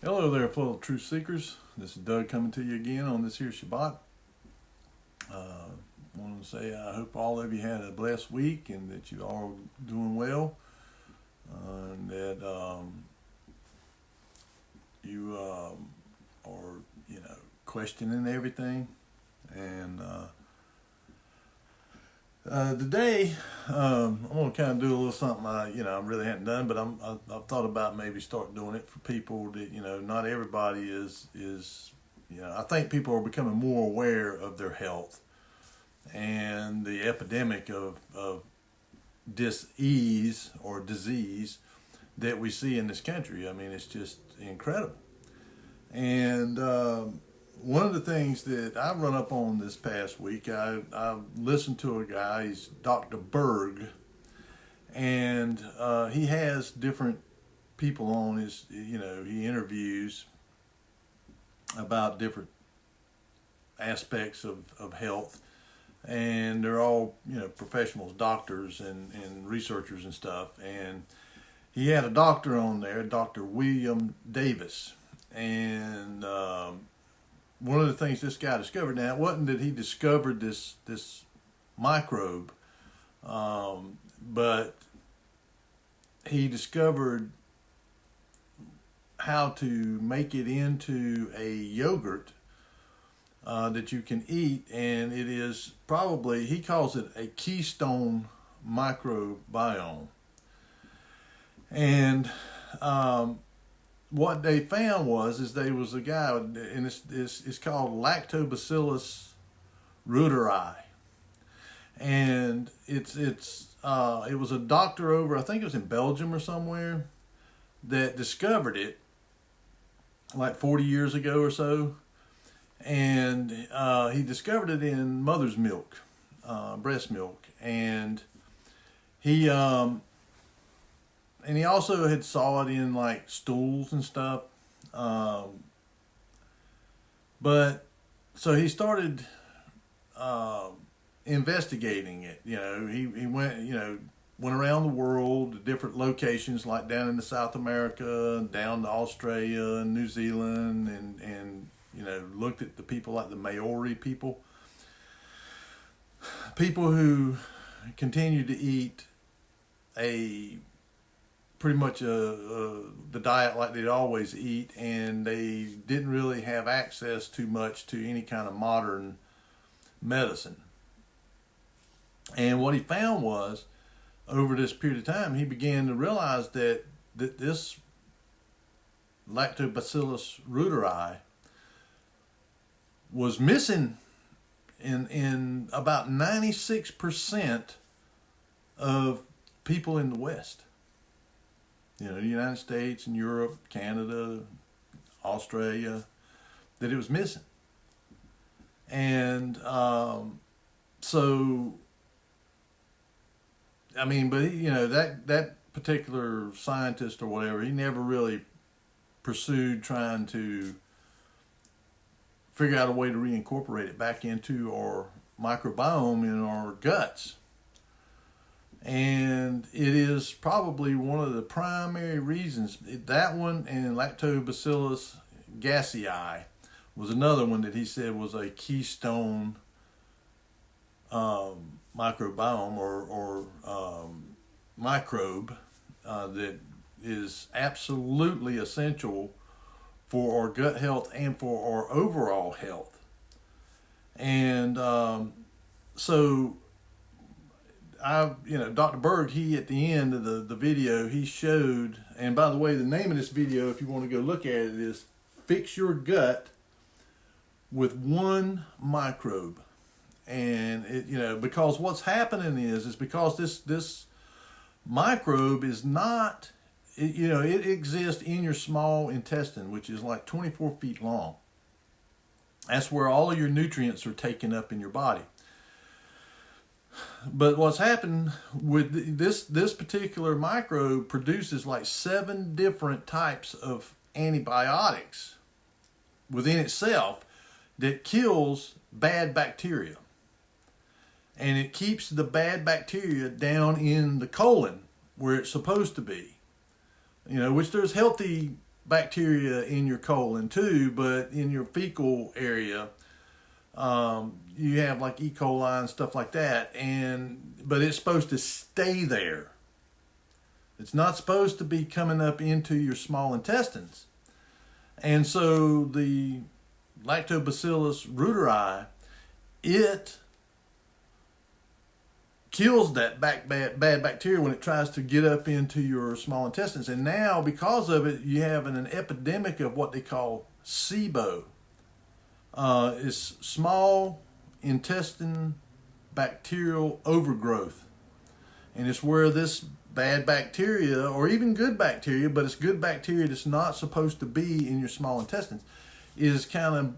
Hello there, fellow truth seekers. This is Doug coming to you again on this here Shabbat. Want to say I hope all of you had a blessed week and that you all doing well, and that you are questioning everything. And today I'm gonna kind of do a little something I really hadn't done, but I've thought about maybe start doing it for people that not everybody is. I think people are becoming more aware of their health and the epidemic of dis-ease or disease that we see in this country. I mean, it's just incredible. And one of the things that I run up on this past week, I listened to a guy, he's Dr. Berg, and he has different people on his, he interviews about different aspects of health. And they're all, professionals, doctors and researchers and stuff. And he had a doctor on there, Dr. William Davis. And one of the things this guy discovered, now it wasn't that he discovered this microbe, but he discovered how to make it into a yogurt that you can eat, and it is probably, he calls it a keystone microbiome. And what they found is there was a guy, and it's called Lactobacillus reuteri, and it was a doctor over, I think it was in Belgium or somewhere, that discovered it like 40 years ago or so. And he discovered it in mother's milk, breast milk, and he also had saw it in like stools and stuff. But so he started investigating it. He went around the world to different locations, like down into South America, down to Australia and New Zealand, and looked at the people like the Maori people who continued to eat pretty much the diet like they'd always eat, and they didn't really have access too much to any kind of modern medicine. And what he found was, over this period of time, he began to realize that this Lactobacillus reuteri was missing in about 96% of people in the West. The United States and Europe, Canada, Australia, that it was missing. And so, I mean, but that particular scientist or whatever, he never really pursued trying to figure out a way to reincorporate it back into our microbiome in our guts. And it is probably one of the primary reasons, that one and Lactobacillus gassei was another one that he said was a keystone microbiome or microbe that is absolutely essential for our gut health and for our overall health. And so Dr. Berg, he at the end of the video, he showed, and by the way, the name of this video, if you want to go look at it, is Fix Your Gut with One Microbe. And it, because what's happening is because this microbe is not, it exists in your small intestine, which is like 24 feet long. That's where all of your nutrients are taken up in your body. But what's happened with this particular microbe produces like 7 different types of antibiotics within itself that kills bad bacteria. And it keeps the bad bacteria down in the colon where it's supposed to be. Which there's healthy bacteria in your colon too, but in your fecal area, you have like E. coli and stuff like that, but it's supposed to stay there. It's not supposed to be coming up into your small intestines. And so the Lactobacillus reuteri, it kills that bad bacteria when it tries to get up into your small intestines. And now, because of it, you have an epidemic of what they call SIBO. It's small intestine bacterial overgrowth. And it's where this bad bacteria, or even good bacteria, but it's good bacteria that's not supposed to be in your small intestines, is kind of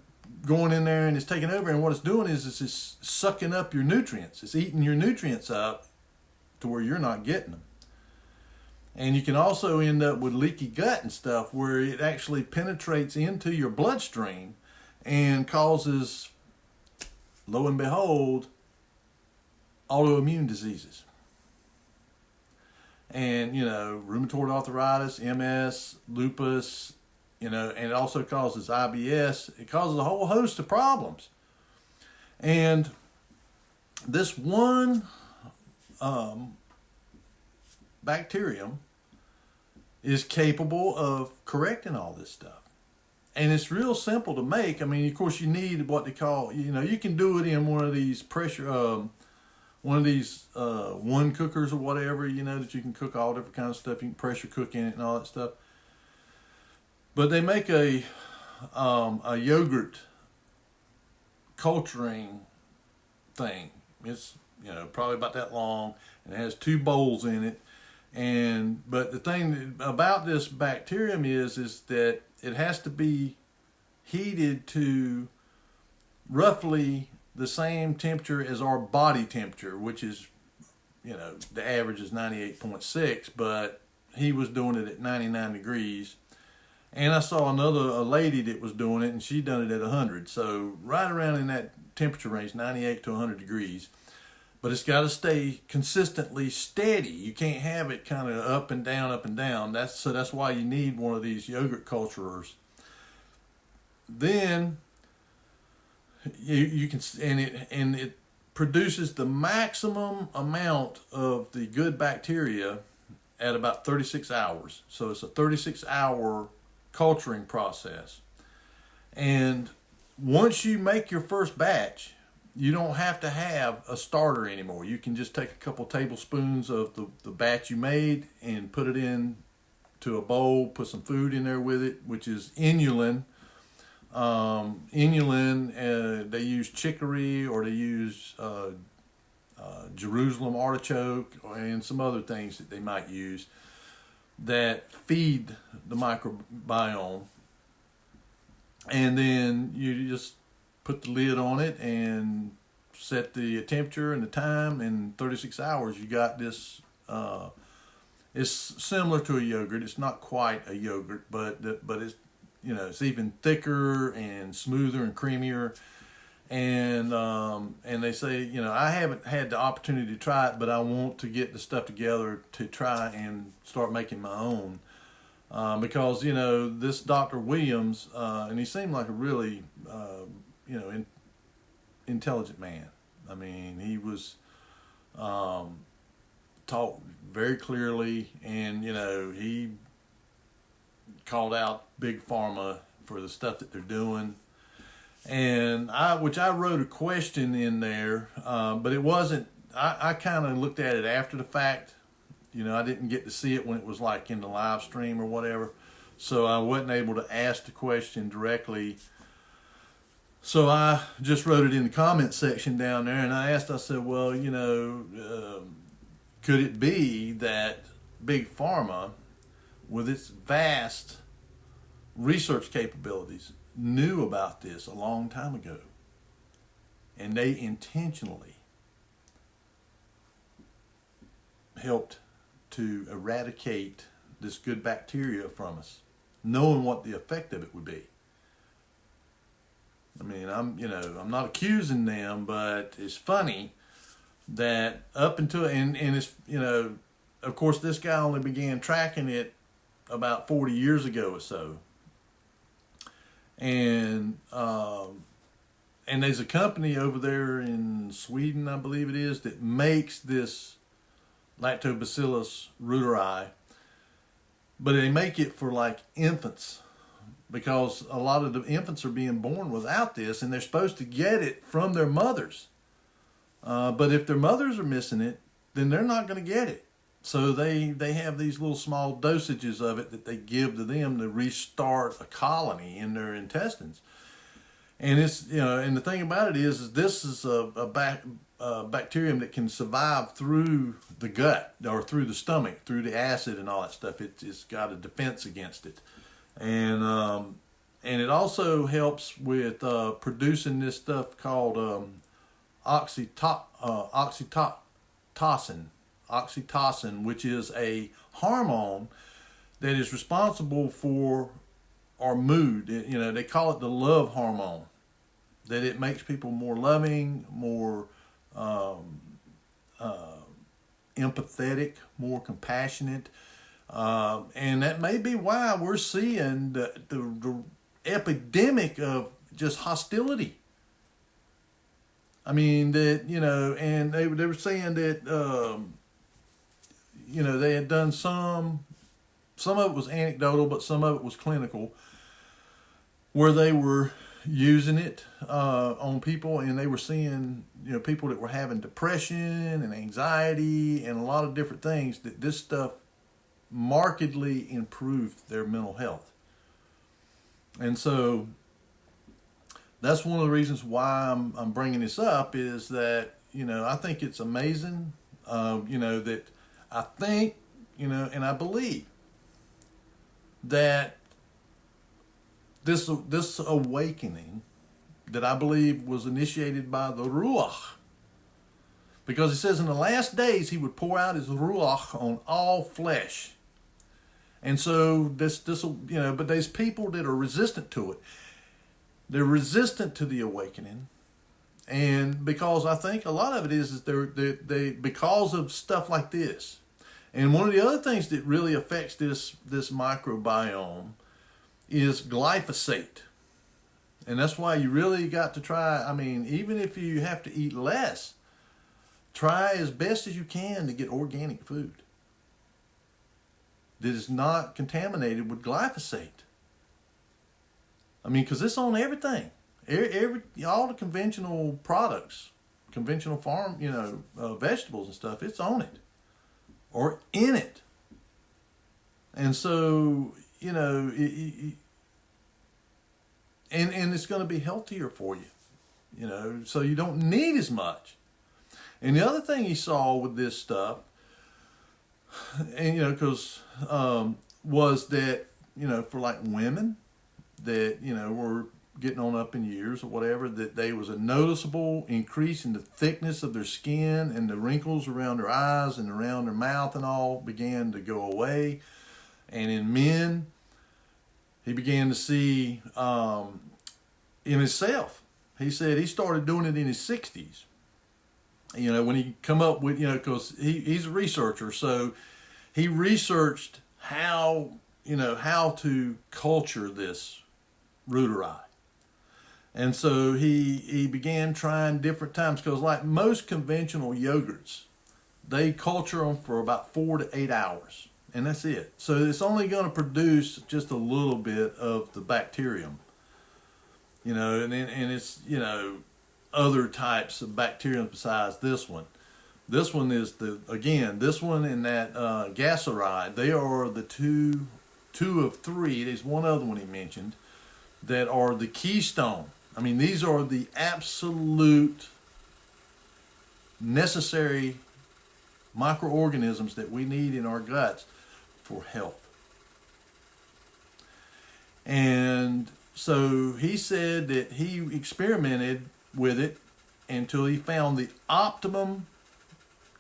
going in there and it's taking over. And what it's doing is it's just sucking up your nutrients. It's eating your nutrients up to where you're not getting them. And you can also end up with leaky gut and stuff, where it actually penetrates into your bloodstream and causes, lo and behold, autoimmune diseases. And, rheumatoid arthritis, MS, lupus, and it also causes IBS. It causes a whole host of problems. And this one bacterium is capable of correcting all this stuff. And it's real simple to make. I mean, of course, you need what they call, you can do it in one of these one cookers or whatever, that you can cook all different kinds of stuff. You can pressure cook in it and all that stuff. But they make a yogurt culturing thing. It's probably about that long, and it has 2 bowls in it. But the thing about this bacterium is that it has to be heated to roughly the same temperature as our body temperature, which is, the average is 98.6, but he was doing it at 99 degrees. And I saw a lady that was doing it, and she done it at 100. So right around in that temperature range, 98 to 100 degrees. But it's got to stay consistently steady. You can't have it kind of up and down, up and down. That's why you need one of these yogurt culturers. Then you can, and it produces the maximum amount of the good bacteria at about 36 hours. So it's a 36-hour culturing process. And once you make your first batch, you don't have to have a starter anymore. You can just take a couple tablespoons of the batch you made and put it in to a bowl, put some food in there with it, which is inulin. They use chicory, or they use Jerusalem artichoke, and some other things that they might use that feed the microbiome. And then you just put the lid on it and set the temperature and the time. In 36 hours, you got this. It's similar to a yogurt. It's not quite a yogurt, but it's it's even thicker and smoother and creamier. And they say, I haven't had the opportunity to try it, but I want to get the stuff together to try and start making my own. Because, this Dr. Williams, and he seemed like a really, intelligent man. I mean, he was taught very clearly, and, he called out Big Pharma for the stuff that they're doing. And I wrote a question in there, but it wasn't, I kind of looked at it after the fact. I didn't get to see it when it was like in the live stream or whatever. So I wasn't able to ask the question directly. So I just wrote it in the comment section down there, and I said, well, could it be that Big Pharma, with its vast research capabilities, knew about this a long time ago, and they intentionally helped to eradicate this good bacteria from us, knowing what the effect of it would be? I mean, I'm not accusing them, but it's funny that up until, and it's, of course, this guy only began tracking it about 40 years ago or so. And there's a company over there in Sweden, I believe it is, that makes this Lactobacillus reuteri, but they make it for like infants, because a lot of the infants are being born without this, and they're supposed to get it from their mothers. But if their mothers are missing it, then they're not going to get it. So they have these little small dosages of it that they give to them to restart a colony in their intestines. And it's, and the thing about it is this is a bacterium that can survive through the gut or through the stomach, through the acid and all that stuff. It's got a defense against it. And it also helps with producing this stuff called oxytocin, which is a hormone that is responsible for our mood. They call it the love hormone, that it makes people more loving, more empathetic, more compassionate. And that may be why we're seeing the epidemic of just hostility. I mean, and they were saying that, they had done some of it was anecdotal, but some of it was clinical, where they were using it on people, and they were seeing, people that were having depression and anxiety and a lot of different things, that this stuff markedly improved their mental health. And so that's one of the reasons why I'm bringing this up, is that, I think it's amazing, that I think, and I believe that this awakening that I believe was initiated by the Ruach, because it says in the last days he would pour out his Ruach on all flesh. And so this but there's people that are resistant to it. They're resistant to the awakening, and because I think a lot of it is they because of stuff like this. And one of the other things that really affects this microbiome is glyphosate. And that's why you really got to try, even if you have to eat less, try as best as you can to get organic food that is not contaminated with glyphosate. Because it's on everything. All the conventional products, conventional farm, vegetables and stuff, it's on it or in it. And so, and it's going to be healthier for you, so you don't need as much. And the other thing he saw with this stuff, and, was that, for like women that, were getting on up in years or whatever, that there was a noticeable increase in the thickness of their skin, and the wrinkles around their eyes and around their mouth and all began to go away. And in men, he began to see in himself. He said he started doing it in his 60s. When he come up with, because he's a researcher, so he researched how to culture this reuteri. And so he began trying different times, because like most conventional yogurts, they culture them for about 4 to 8 hours, and that's it. So it's only going to produce just a little bit of the bacterium, and it's, other types of bacterium besides this one. This one is this one and that Gasseri, they are the two of three. There's one other one he mentioned that are the keystone. These are the absolute necessary microorganisms that we need in our guts for health. And so he said that he experimented with it until he found the optimum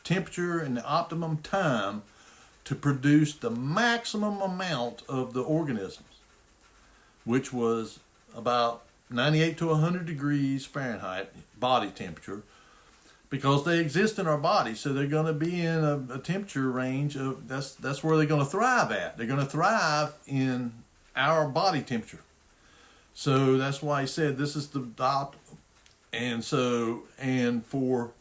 temperature and the optimum time to produce the maximum amount of the organisms, which was about 98 to 100 degrees Fahrenheit body temperature, because they exist in our body. So they're going to be in a temperature range of, that's where they're going to thrive at. They're going to thrive in our body temperature. So that's why he said this is the dot. And so, and for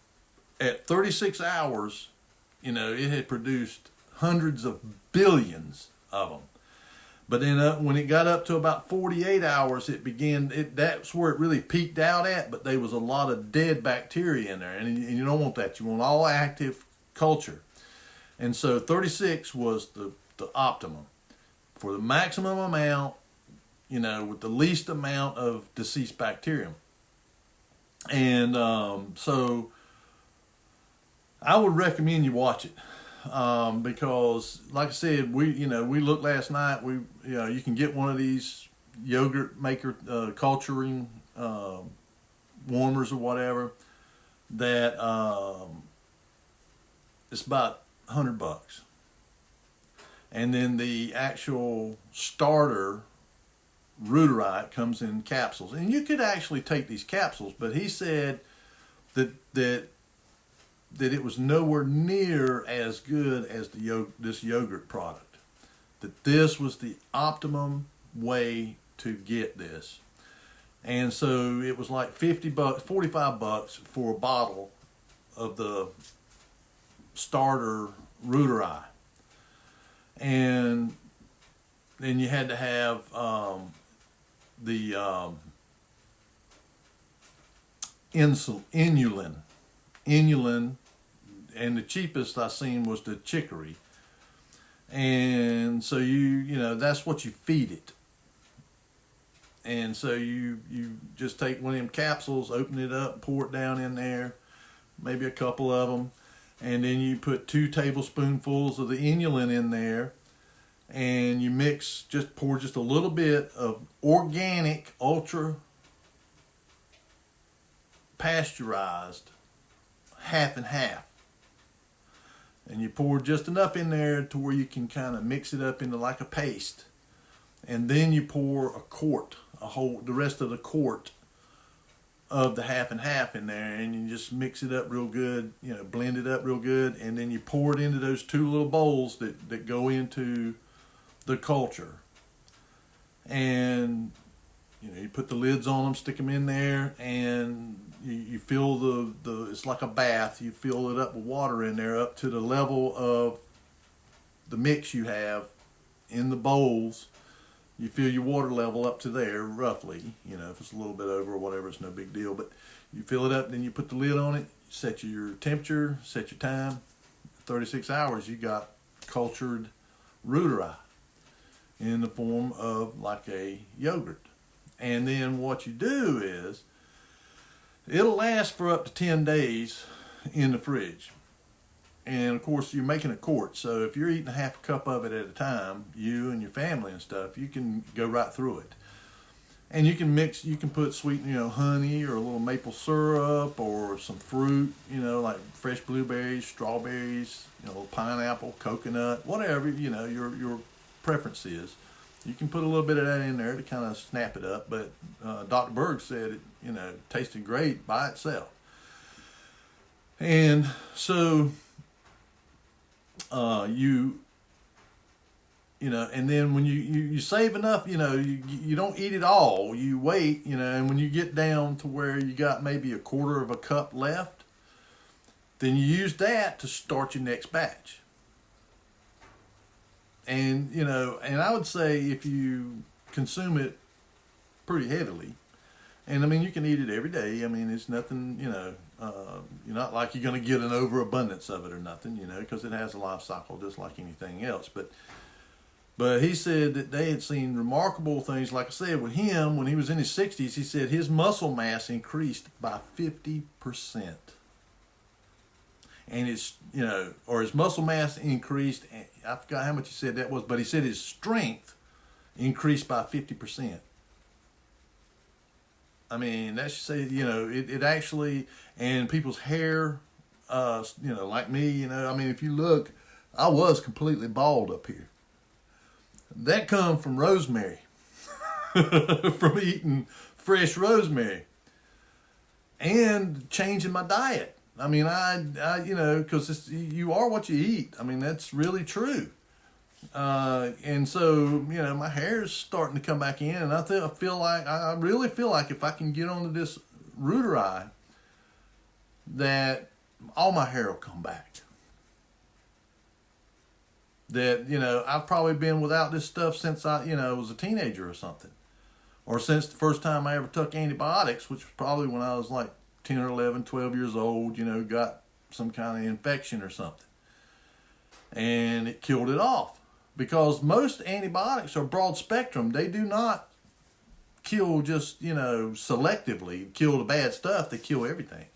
at 36 hours, it had produced hundreds of billions of them. But then when it got up to about 48 hours, that's where it really peaked out at, but there was a lot of dead bacteria in there. And you don't want that. You want all active culture. And so 36 was the optimum. For the maximum amount, with the least amount of deceased bacterium. And so I would recommend you watch it. Because like I said, we looked last night, you can get one of these yogurt maker, culturing, warmers or whatever that, it's about $100. And then the actual starter Rooterite comes in capsules, and you could actually take these capsules, but he said that it was nowhere near as good as this yogurt product. That this was the optimum way to get this. And so it was like $50, $45 for a bottle of the starter Rooterite. And then you had to have the inulin, and the cheapest I seen was the chicory. And so that's what you feed it. And so you just take one of them capsules, open it up, pour it down in there, maybe a couple of them, and then you put 2 tablespoonfuls of the inulin in there, and you pour just a little bit of organic, ultra pasteurized, half and half. And you pour just enough in there to where you can kind of mix it up into like a paste. And then you pour the rest of the quart of the half and half in there, and you just mix it up real good, blend it up real good, and then you pour it into those 2 little bowls that go into the culture. And you put the lids on them, stick them in there, and you fill it's like a bath. You fill it up with water in there up to the level of the mix you have in the bowls. You fill your water level up to there, roughly. If it's a little bit over or whatever, it's no big deal. But you fill it up, then you put the lid on it, set your temperature, set your time. 36 hours, you got cultured Rooterite in the form of like a yogurt. And then what you do is, it'll last for up to 10 days in the fridge. And of course, you're making a quart, so if you're eating a half a cup of it at a time, you and your family and stuff, you can go right through it. And you can put sweet, honey or a little maple syrup or some fruit, like fresh blueberries, strawberries, pineapple, coconut, whatever, your preference is. You can put a little bit of that in there to kind of snap it up, but Dr. Berg said it, tasted great by itself. And so and then when you save enough, you don't eat it all. You wait, and when you get down to where you got maybe a quarter of a cup left, then you use that to start your next batch. And, and I would say if you consume it pretty heavily, and I mean, you can eat it every day. I mean, it's nothing, you're not like you're going to get an overabundance of it or nothing, because it has a life cycle just like anything else. But he said that they had seen remarkable things. Like I said, with him, when he was in his 60s, he said his muscle mass increased by 50%. And his muscle mass increased, I forgot how much he said that was, but he said his strength increased by 50%. I mean, that should say, it actually, and people's hair, like me, I mean, if you look, I was completely bald up here. That come from rosemary, from eating fresh rosemary and changing my diet. I mean, I because you are what you eat. I mean, that's really true. And so, my hair is starting to come back in, and I really feel like if I can get onto this Reuterai, that all my hair will come back. That, I've probably been without this stuff since I, was a teenager or something. Or since the first time I ever took antibiotics, which was probably when I was like 10 or 11, 12 years old, got some kind of infection or something. And it killed it off. Because most antibiotics are broad spectrum. They do not kill just, selectively, kill the bad stuff. They kill everything.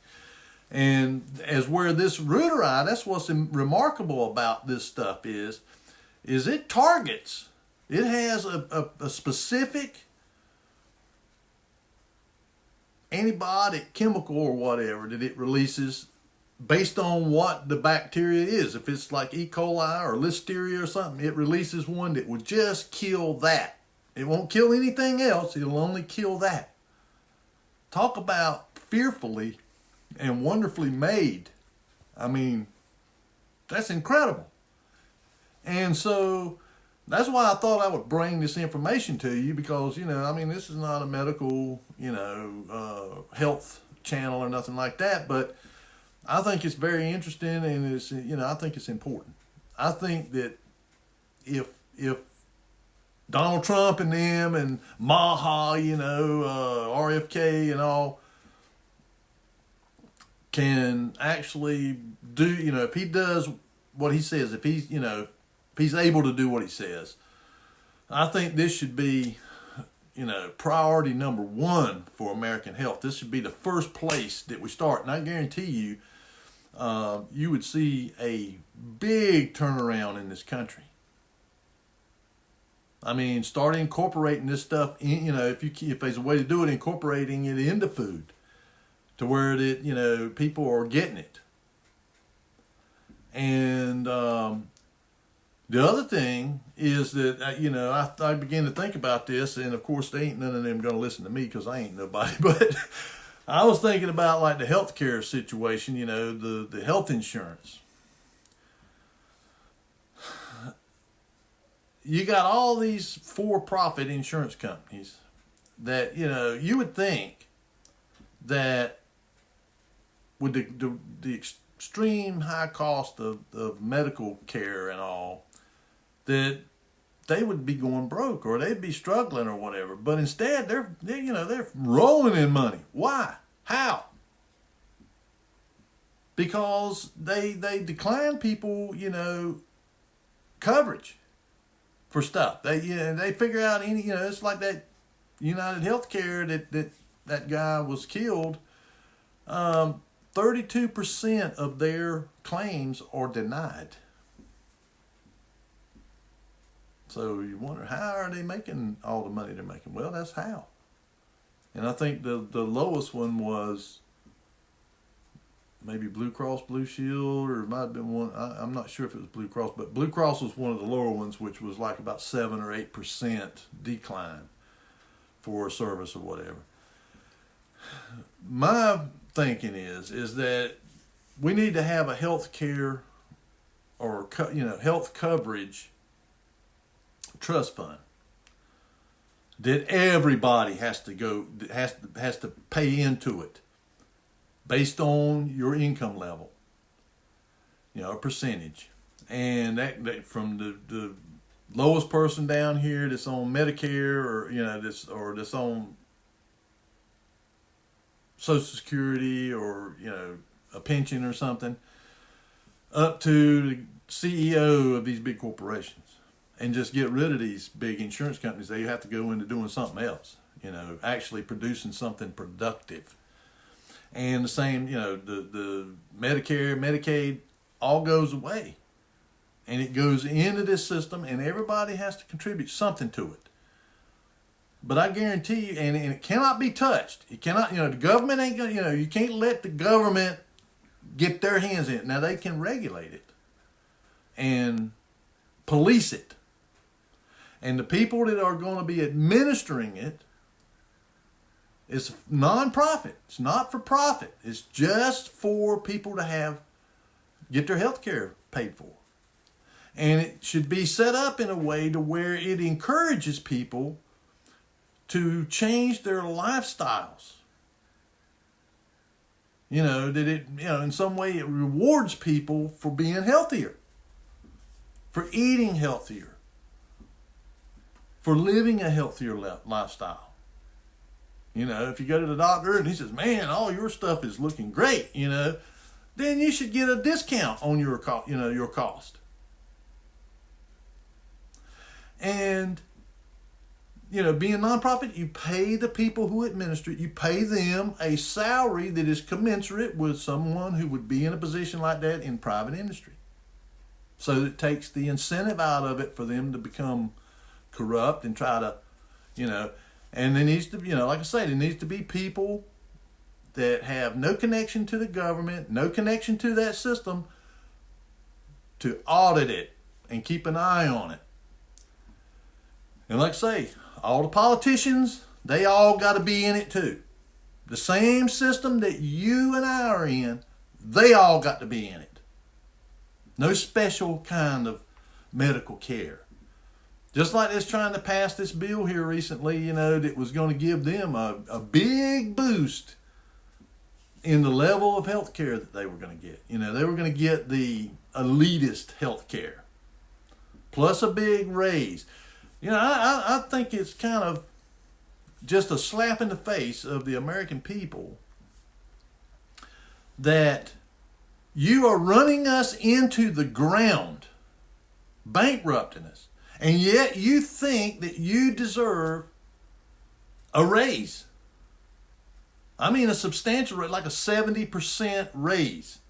And as where this Reuterai, that's what's remarkable about this stuff is it targets. It has a specific antibiotic chemical or whatever that it releases based on what the bacteria is. If it's like E. coli or Listeria or something, it releases one that will just kill that. It won't kill anything else. It'll only kill that. Talk about fearfully and wonderfully made. I mean, that's incredible. And so that's why I thought I would bring this information to you because, this is not a medical, health channel or nothing like that, but I think it's very interesting and it's, I think it's important. I think that if Donald Trump and them and Maha, RFK and all, can actually do, if he does what he says, if he's able to do what he says, I think this should be, priority number one for American health. This should be the first place that we start. And I guarantee you, you would see a big turnaround in this country. I mean, start incorporating this stuff in, if there's a way to do it, incorporating it into food. To where that people are getting it. And the other thing is that I began to think about this, and of course they ain't none of them gonna listen to me because I ain't nobody. But I was thinking about like the healthcare situation, the health insurance. You got all these for-profit insurance companies that you would think that with the extreme high cost of medical care and all, that they would be going broke or they'd be struggling or whatever. But instead, they're rolling in money. Why? How? Because they decline people, coverage for stuff. They figure out it's like that United Healthcare that guy was killed. 32% of their claims are denied. So you wonder, how are they making all the money they're making? Well, that's how. And I think the lowest one was maybe Blue Cross Blue Shield, or it might have been one, I'm not sure if it was Blue Cross, but Blue Cross was one of the lower ones, which was like about 7 or 8% decline for a service or whatever. My thinking is that we need to have a health care or health coverage trust fund that everybody has to pay into it based on your income level, a percentage, and that from the lowest person down here that's on Medicare or that's on Social Security or a pension or something, up to the CEO of these big corporations, and just get rid of these big insurance companies. They have to go into doing something else, actually producing something productive. And the same, the Medicare, Medicaid, all goes away, and it goes into this system, and everybody has to contribute something to it. But I guarantee you, and it cannot be touched. It cannot, the government ain't gonna, you can't let the government get their hands in it. Now they can regulate it and police it. And the people that are going to be administering it is non-profit. It's not for profit. It's just for people to get their health care paid for. And it should be set up in a way to where it encourages people to change their lifestyles. That it, in some way it rewards people for being healthier, for eating healthier, for living a healthier lifestyle. If you go to the doctor and he says, man, all your stuff is looking great, then you should get a discount on your cost. And, being a nonprofit, you pay the people who administer it, you pay them a salary that is commensurate with someone who would be in a position like that in private industry. So it takes the incentive out of it for them to become corrupt and try to, and there needs to be, like I say, there needs to be people that have no connection to the government, no connection to that system, to audit it and keep an eye on it. And like I say, all the politicians, they all got to be in it too. The same system that you and I are in, they all got to be in it. No special kind of medical care. Just like this trying to pass this bill here recently, that was going to give them a big boost in the level of health care that they were going to get. They were going to get the elitist health care, plus a big raise. I think it's kind of just a slap in the face of the American people that you are running us into the ground, bankrupting us, and yet you think that you deserve a raise. I mean a substantial rate, like a 70% raise.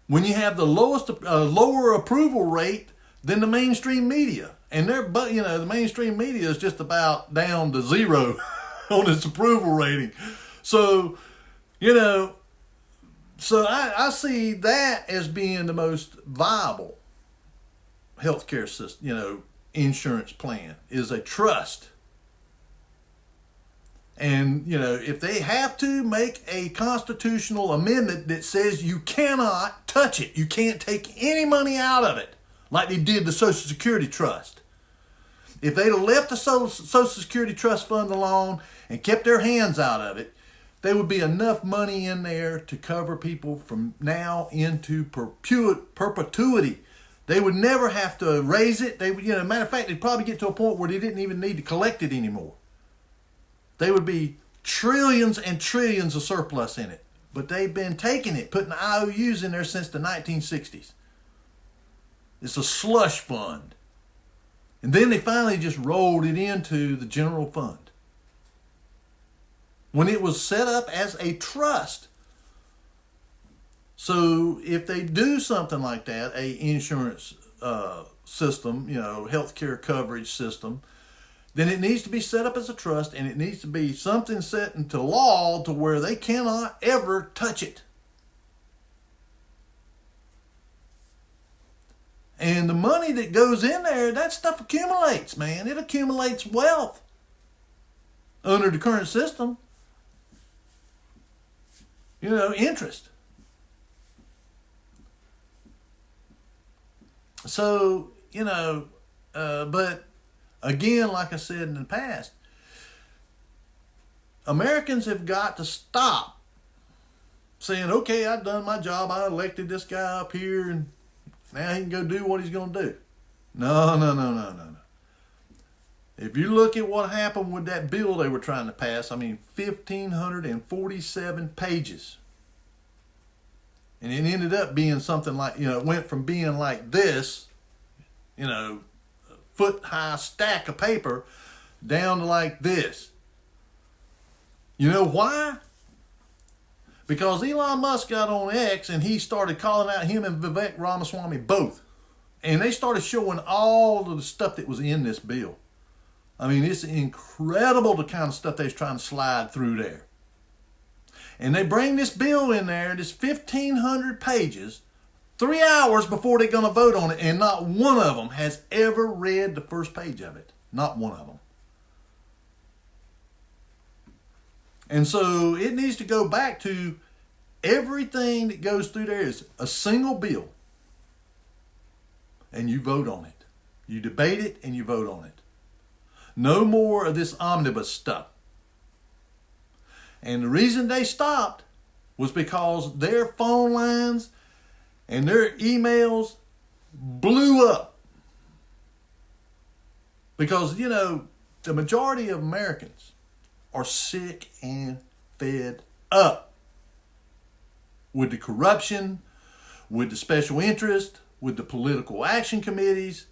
When you have the lower approval rate than the mainstream media. And the mainstream media is just about down to zero on its approval rating. So, I see that as being the most viable healthcare system, insurance plan is a trust. And, if they have to make a constitutional amendment that says you cannot touch it, you can't take any money out of it, like they did the Social Security Trust. If they'd have left the Social Security Trust Fund alone and kept their hands out of it, there would be enough money in there to cover people from now into perpetuity. They would never have to raise it. They would, matter of fact, they'd probably get to a point where they didn't even need to collect it anymore. They would be trillions and trillions of surplus in it. But they've been taking it, putting IOUs in there since the 1960s. It's a slush fund. And then they finally just rolled it into the general fund. When it was set up as a trust. So if they do something like that, a insurance system, healthcare coverage system, then it needs to be set up as a trust, and it needs to be something set into law to where they cannot ever touch it. And the money that goes in there, that stuff accumulates, man. It accumulates wealth under the current system. Interest. So, but again, like I said in the past, Americans have got to stop saying, okay, I've done my job. I elected this guy up here and now he can go do what he's going to do. No. If you look at what happened with that bill they were trying to pass, 1,547 pages. And it ended up being something like, it went from being like this, foot-high stack of paper, down to like this. You know why? Because Elon Musk got on X and he started calling out him and Vivek Ramaswamy both. And they started showing all of the stuff that was in this bill. It's incredible the kind of stuff they was trying to slide through there. And they bring this bill in there, this 1,500 pages, 3 hours before they're going to vote on it, and not one of them has ever read the first page of it. Not one of them. And so it needs to go back to everything that goes through there is a single bill. and you vote on it. You debate it and you vote on it. No more of this omnibus stuff. And the reason they stopped was because their phone lines and their emails blew up. Because, the majority of Americans are sick and fed up with the corruption, with the special interest, with the political action committees,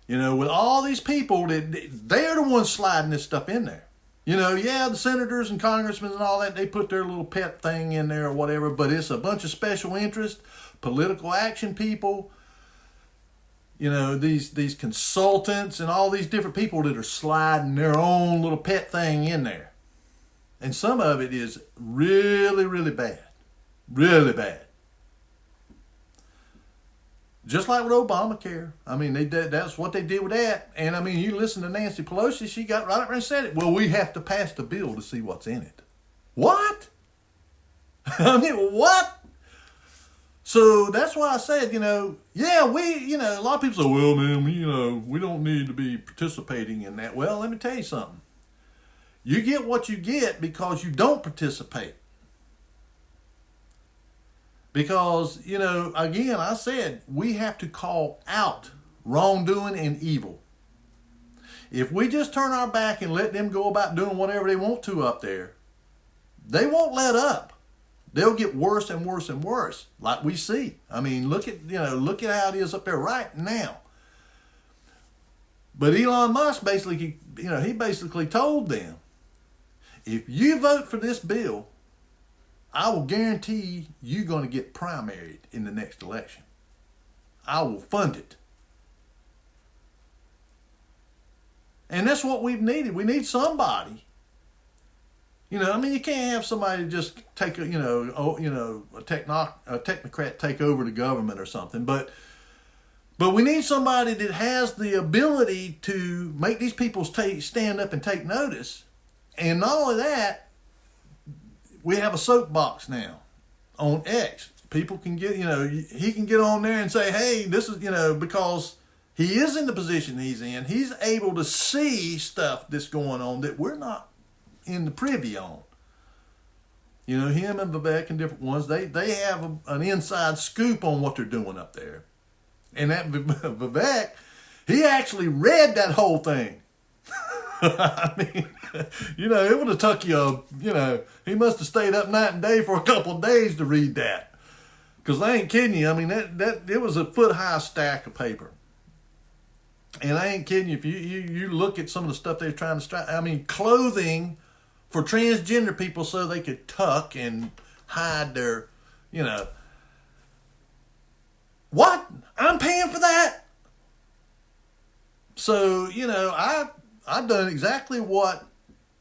with all these people that they're the ones sliding this stuff in there. The senators and congressmen and all that, they put their little pet thing in there or whatever, but it's a bunch of special interest, political action people, these consultants and all these different people that are sliding their own little pet thing in there. And some of it is really, really bad. Really bad. Just like with Obamacare. That's what they did with that. And you listen to Nancy Pelosi, she got right up there and said it. Well, we have to pass the bill to see what's in it. What? What? So that's why I said, a lot of people say, well, man, we don't need to be participating in that. Well, let me tell you something. You get what you get because you don't participate. Because, again, I said we have to call out wrongdoing and evil. If we just turn our back and let them go about doing whatever they want to up there, they won't let up. They'll get worse and worse and worse, like we see. Look at how it is up there right now. But Elon Musk basically told them, if you vote for this bill, I will guarantee you're going to get primaried in the next election. I will fund it. And that's what we've needed. We need somebody. You can't have somebody just take a technocrat take over the government or something. But we need somebody that has the ability to make these people stand up and take notice. And not only that, we have a soapbox now on X. People can get, he can get on there and say, hey, this is, because he is in the position he's in. He's able to see stuff that's going on that we're not in the privy on. Him and Vivek and different ones, they have an inside scoop on what they're doing up there. And that Vivek, he actually read that whole thing. It would have took you, he must have stayed up night and day for a couple of days to read that. Because I ain't kidding you. It was a foot-high stack of paper. And I ain't kidding you. If you look at some of the stuff they're trying to strike, clothing for transgender people so they could tuck and hide their, What? I'm paying for that? So, I've done exactly what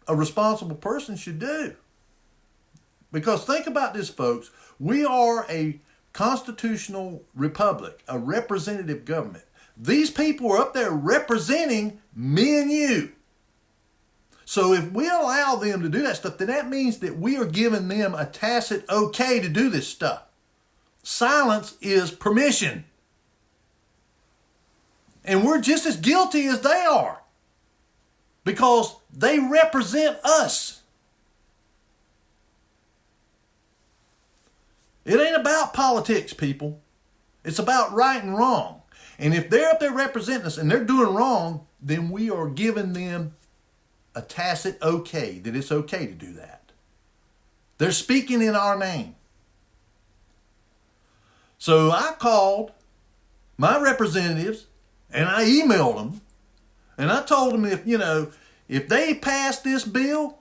a responsible person should do. Because think about this, folks. We are a constitutional republic, a representative government. These people are up there representing me and you. So if we allow them to do that stuff, then that means that we are giving them a tacit okay to do this stuff. Silence is permission. And we're just as guilty as they are. Because they represent us. It ain't about politics, people. It's about right and wrong. And if they're up there representing us and they're doing wrong, then we are giving them a tacit okay, that it's okay to do that. They're speaking in our name. So I called my representatives and I emailed them and I told them if they passed this bill,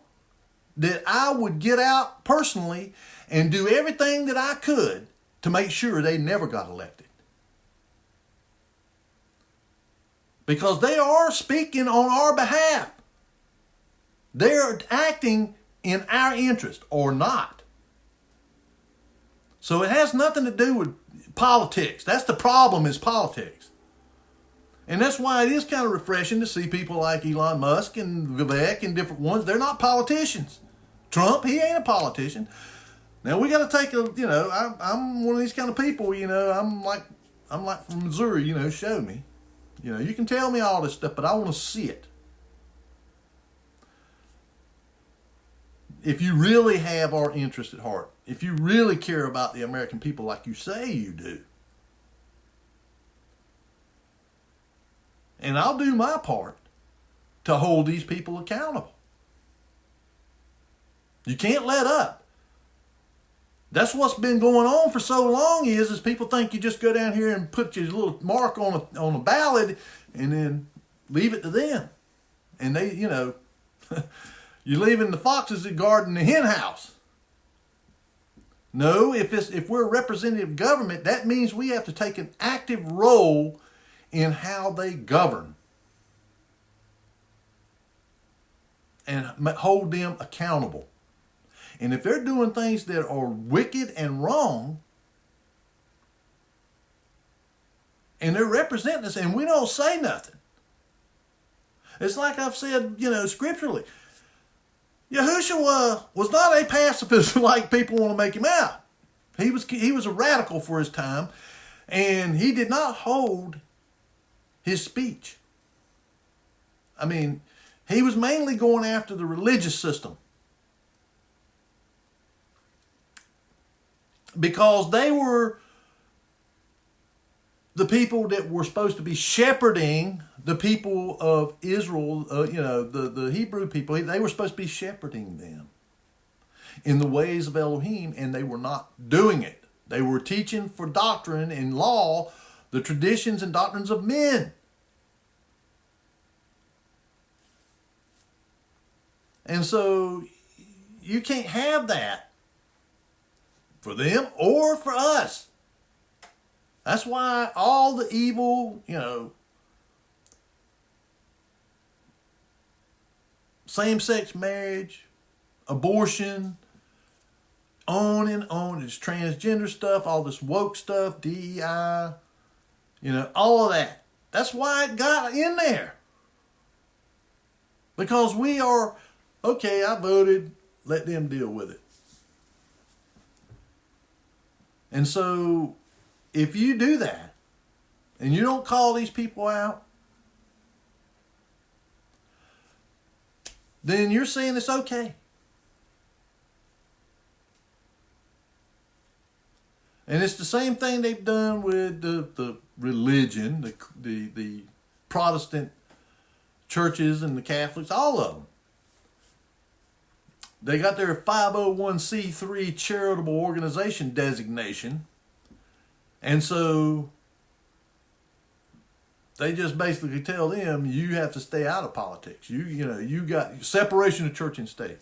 that I would get out personally and do everything that I could to make sure they never got elected. Because they are speaking on our behalf. They're acting in our interest or not. So it has nothing to do with politics. That's the problem, is politics. And that's why it is kind of refreshing to see people like Elon Musk and Vivek and different ones. They're not politicians. Trump, he ain't a politician. Now we got to take I'm one of these kind of people, I'm like I'm like, from Missouri, show me. You can tell me all this stuff, but I want to see it. If you really have our interest at heart, if you really care about the American people like you say you do, and I'll do my part to hold these people accountable. You can't let up. That's what's been going on for so long is people think you just go down here and put your little mark on a ballot and then leave it to them. And they, you're leaving the foxes that guard in the hen house. No, if we're a representative government, that means we have to take an active role in how they govern and hold them accountable. And if they're doing things that are wicked and wrong, and they're representing us, and we don't say nothing, it's like I've said, scripturally, Yahushua was not a pacifist like people want to make him out. He was a radical for his time, and he did not hold his speech. I mean, he was mainly going after the religious system, because they were the people that were supposed to be shepherding the people of Israel, the Hebrew people. They were supposed to be shepherding them in the ways of Elohim, and they were not doing it. They were teaching for doctrine and law the traditions and doctrines of men. And so you can't have that for them or for us. That's why all the evil, same-sex marriage, abortion, on and on, it's transgender stuff, all this woke stuff, DEI, all of that. That's why it got in there. Because we are, okay, I voted, let them deal with it. And so, if you do that, and you don't call these people out, then you're saying it's okay. And it's the same thing they've done with the religion, the Protestant churches and the Catholics, all of them. They got their 501c3 charitable organization designation. And so they just basically tell them, you have to stay out of politics. You got separation of church and state.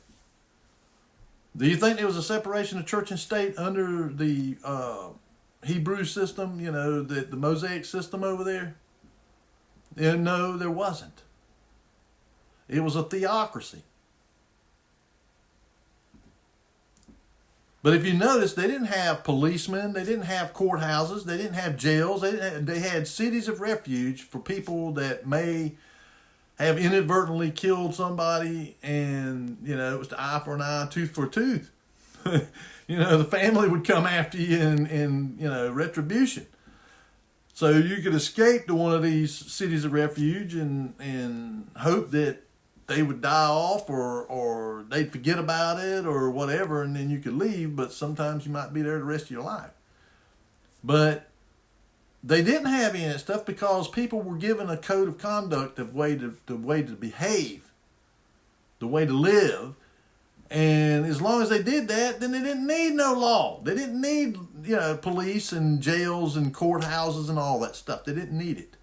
Do you think there was a separation of church and state under the Hebrew system, the Mosaic system over there? No, there wasn't. It was a theocracy. But if you notice, they didn't have policemen, they didn't have courthouses, they didn't have jails, they had cities of refuge for people that may have inadvertently killed somebody, and, it was the eye for an eye, tooth for a tooth. The family would come after you in retribution. So you could escape to one of these cities of refuge and hope that they would die off or they'd forget about it or whatever, and then you could leave, but sometimes you might be there the rest of your life. But they didn't have any of that stuff because people were given a code of conduct, the way to behave, the way to live. And as long as they did that, then they didn't need no law. They didn't need, police and jails and courthouses and all that stuff. They didn't need it.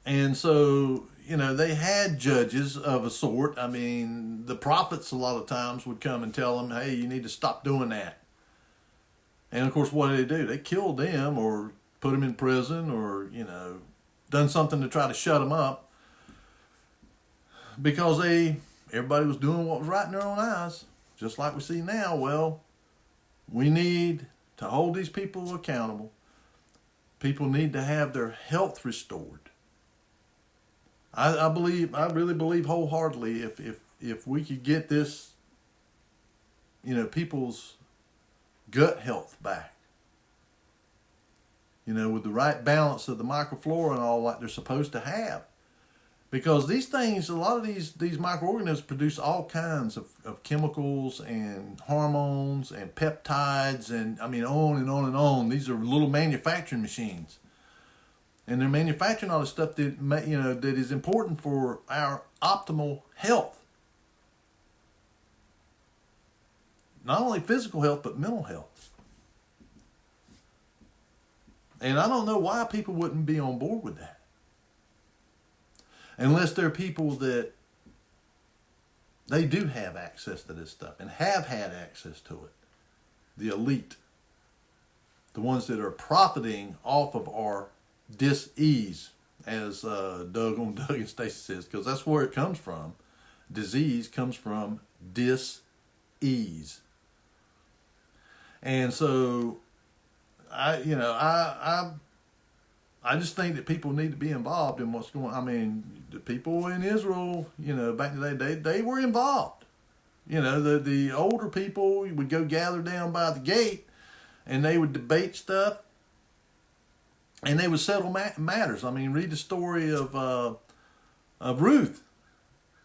And so, they had judges of a sort. I mean, the prophets a lot of times would come and tell them, hey, you need to stop doing that. And of course, what did they do? They killed them or put them in prison or, done something to try to shut them up. Because everybody was doing what was right in their own eyes. Just like we see now. Well, we need to hold these people accountable. People need to have their health restored. I really believe wholeheartedly if we could get this, people's gut health back, with the right balance of the microflora and all like they're supposed to have. Because these things, a lot of these microorganisms produce all kinds of chemicals and hormones and peptides and on and on and on. These are little manufacturing machines. And they're manufacturing all the stuff that that is important for our optimal health. Not only physical health, but mental health. And I don't know why people wouldn't be on board with that. Unless they're people that they do have access to this stuff and have had access to it. The elite. The ones that are profiting off of our dis-ease, as Doug on Doug and Stacy says, because that's where it comes from. Disease comes from dis-ease. And so, I just think that people need to be involved in what's going on. The people in Israel, back in the day, they were involved. The older people would go gather down by the gate and they would debate stuff and they would settle matters. Read the story of Ruth,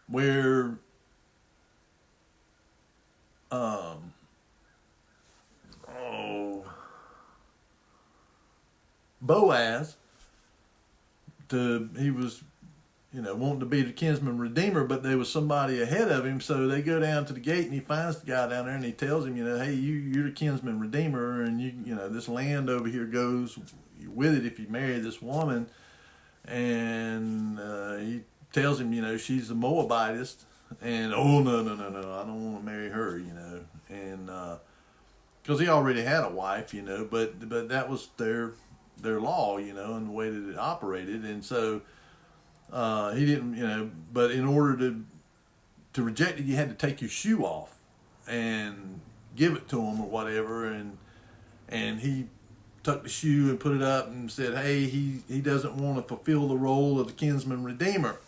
where Boaz, he was, wanting to be the kinsman redeemer, but there was somebody ahead of him, so they go down to the gate and he finds the guy down there and he tells him, hey, you're the kinsman redeemer, and this land over here goes with it if you marry this woman. And he tells him, she's a Moabitist, and no, I don't want to marry her, and because he already had a wife, but that was their law, and the way that it operated. And so he didn't, but in order to reject it, you had to take your shoe off and give it to him or whatever. And he took the shoe and put it up and said, hey, he doesn't want to fulfill the role of the kinsman redeemer.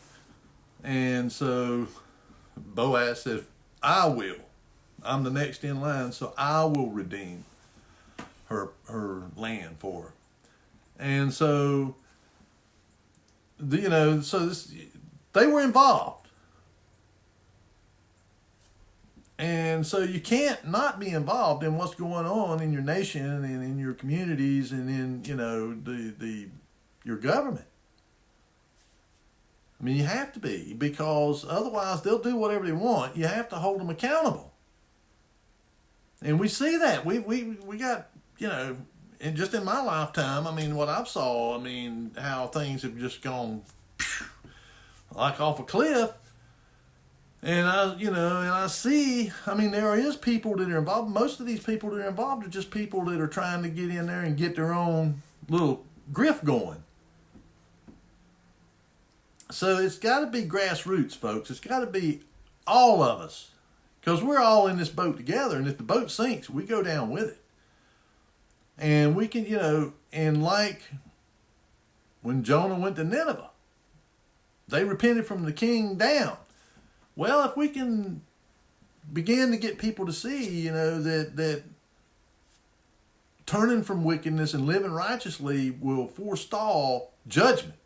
And so Boaz said, I will. I'm the next in line, so I will redeem her land for her. And so, they were involved. And so you can't not be involved in what's going on in your nation and in your communities and in, your government. You have to be, because otherwise they'll do whatever they want. You have to hold them accountable. And we see that. We got, and just in my lifetime, what I've saw, how things have just gone like off a cliff. And I see, there is people that are involved. Most of these people that are involved are just people that are trying to get in there and get their own little grift going. So it's got to be grassroots, folks. It's got to be all of us, because we're all in this boat together. And if the boat sinks, we go down with it. And we can, and like when Jonah went to Nineveh, they repented from the king down. Well, if we can begin to get people to see, that turning from wickedness and living righteously will forestall judgment.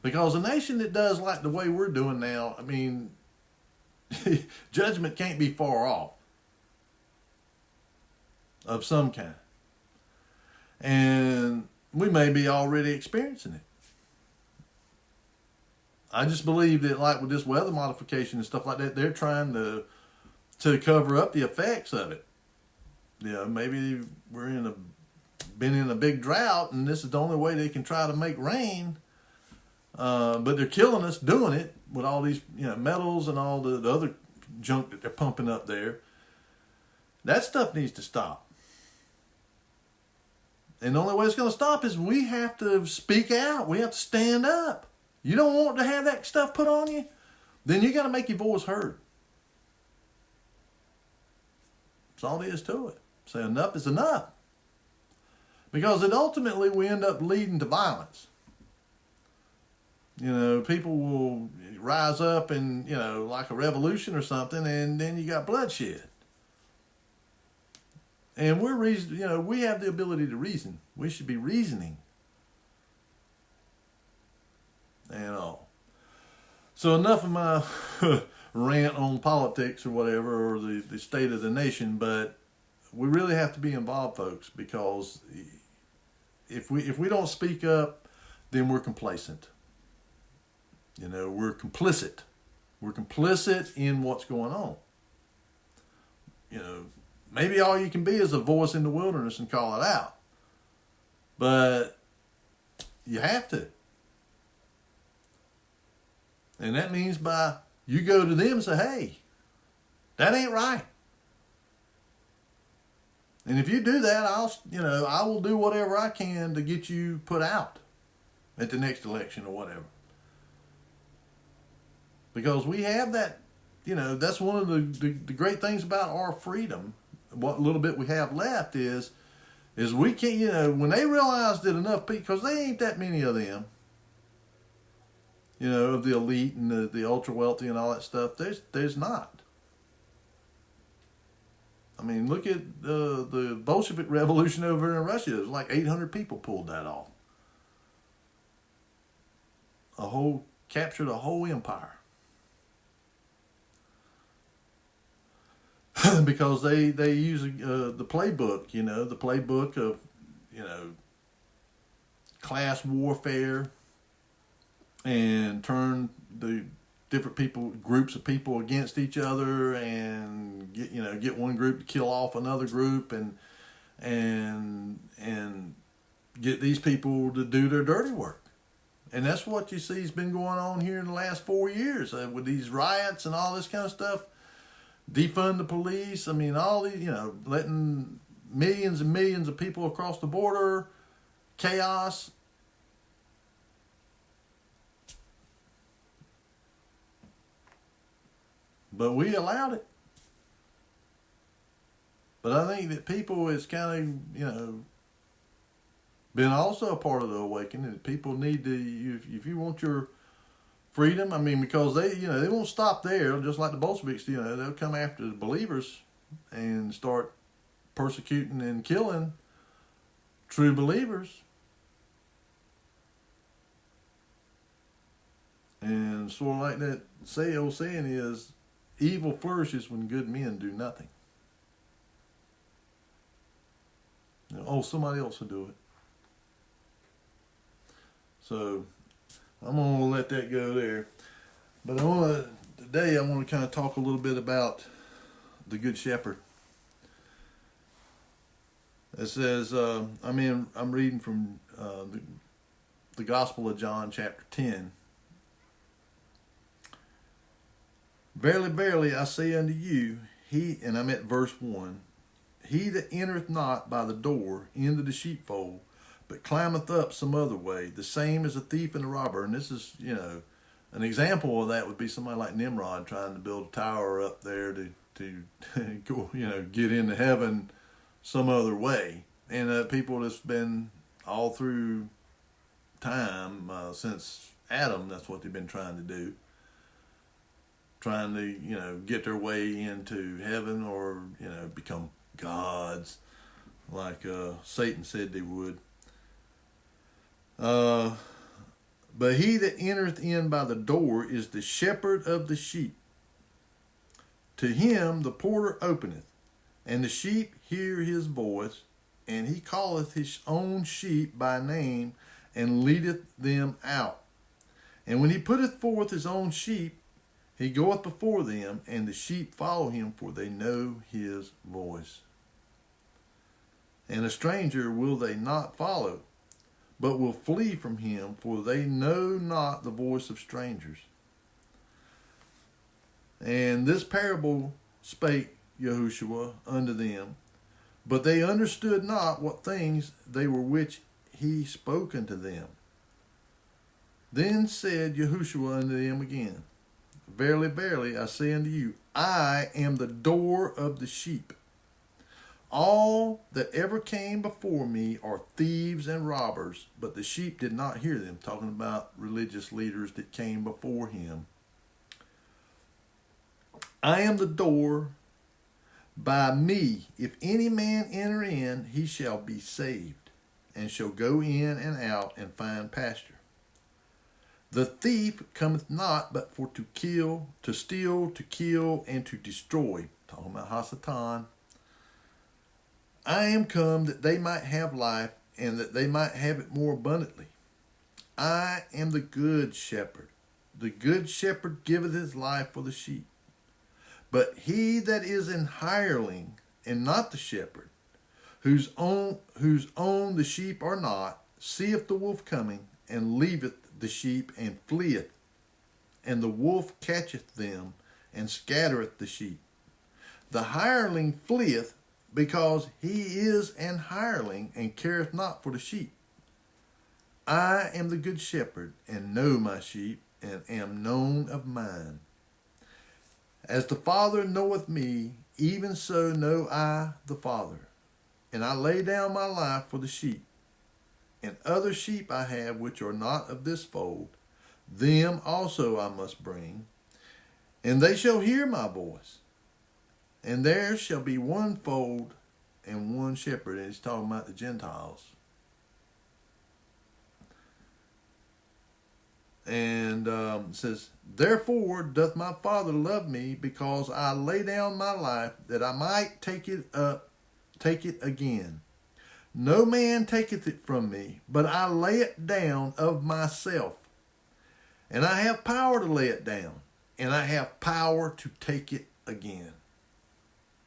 Because a nation that does like the way we're doing now, judgment can't be far off of some kind. And we may be already experiencing it. I just believe that, like with this weather modification and stuff like that, they're trying to cover up the effects of it. Maybe we're been in a big drought, and this is the only way they can try to make rain. But they're killing us doing it with all these metals and all the other junk that they're pumping up there. That stuff needs to stop. And the only way it's going to stop is we have to speak out. We have to stand up. You don't want to have that stuff put on you? Then you got to make your voice heard. That's all there is to it. Say enough is enough. Because it ultimately we end up leading to violence. People will rise up and, like a revolution or something, and then you got bloodshed. And we're reason, we have the ability to reason. We should be reasoning. And all. So enough of my rant on politics or whatever, or the state of the nation, but we really have to be involved, folks, because if we don't speak up, then we're complacent. We're complicit. We're complicit in what's going on. Maybe all you can be is a voice in the wilderness and call it out. But you have to. And that means by you go to them and say, hey, that ain't right. And if you do that, I will do whatever I can to get you put out at the next election or whatever. Because we have that, that's one of the great things about our freedom. What little bit we have left is we can't, when they realize that enough people, because they ain't that many of them, of the elite and the ultra wealthy and all that stuff, there's not. I mean, look at the Bolshevik Revolution over in Russia. It was like 800 people pulled that off. Captured a whole empire. Because they use the playbook, the playbook of, class warfare, and turn the different groups of people against each other, and get one group to kill off another group, and get these people to do their dirty work. And that's what you see has been going on here in the last 4 years with these riots and all this kind of stuff. Defund the police. I mean, all these, letting millions and millions of people across the border, chaos. But we allowed it. But I think that people is kind of, been also a part of the awakening. That people need to, if you want your freedom, I mean, because they won't stop there. Just like the Bolsheviks, they'll come after the believers and start persecuting and killing true believers. And sort of like that old saying is, evil flourishes when good men do nothing. Somebody else will do it. So I'm going to let that go there. But today I want to kind of talk a little bit about the Good Shepherd. It says, I'm reading from the Gospel of John, chapter 10. Verily, verily, I say unto you, and I'm at verse 1, he that entereth not by the door into the sheepfold, but climbeth up some other way, the same is a thief and a robber. And this is, an example of that would be somebody like Nimrod trying to build a tower up there to go, get into heaven some other way. And people that's been all through time, since Adam, that's what they've been trying to do. Trying to, get their way into heaven or, become gods like Satan said they would. But he that entereth in by the door is the shepherd of the sheep. To him the porter openeth, and the sheep hear his voice, and he calleth his own sheep by name, and leadeth them out. And when he putteth forth his own sheep, he goeth before them, and the sheep follow him, for they know his voice. And a stranger will they not follow, but will flee from him, for they know not the voice of strangers. And this parable spake Yahushua unto them, but they understood not what things they were which he spoke unto them. Then said Yahushua unto them again, Verily, verily, I say unto you, I am the door of the sheep. All that ever came before me are thieves and robbers, but the sheep did not hear them. Talking about religious leaders that came before him. I am the door. By me, if any man enter in, he shall be saved, and shall go in and out and find pasture. The thief cometh not but for to kill, to steal, to kill, and to destroy. Talking about Hasatan. I am come that they might have life, and that they might have it more abundantly. I am the good shepherd. The good shepherd giveth his life for the sheep. But he that is an hireling, and not the shepherd, whose own the sheep are not, seeth the wolf coming, and leaveth the sheep, and fleeth. And the wolf catcheth them, and scattereth the sheep. The hireling fleeth, because he is an hireling, and careth not for the sheep. I am the good shepherd, and know my sheep, and am known of mine. As the Father knoweth me, even so know I the Father. And I lay down my life for the sheep. And other sheep I have which are not of this fold, them also I must bring, and they shall hear my voice. And there shall be one fold and one shepherd. And he's talking about the Gentiles. And it says, therefore doth my Father love me, because I lay down my life, that I might take it again. No man taketh it from me, but I lay it down of myself. And I have power to lay it down, and I have power to take it again.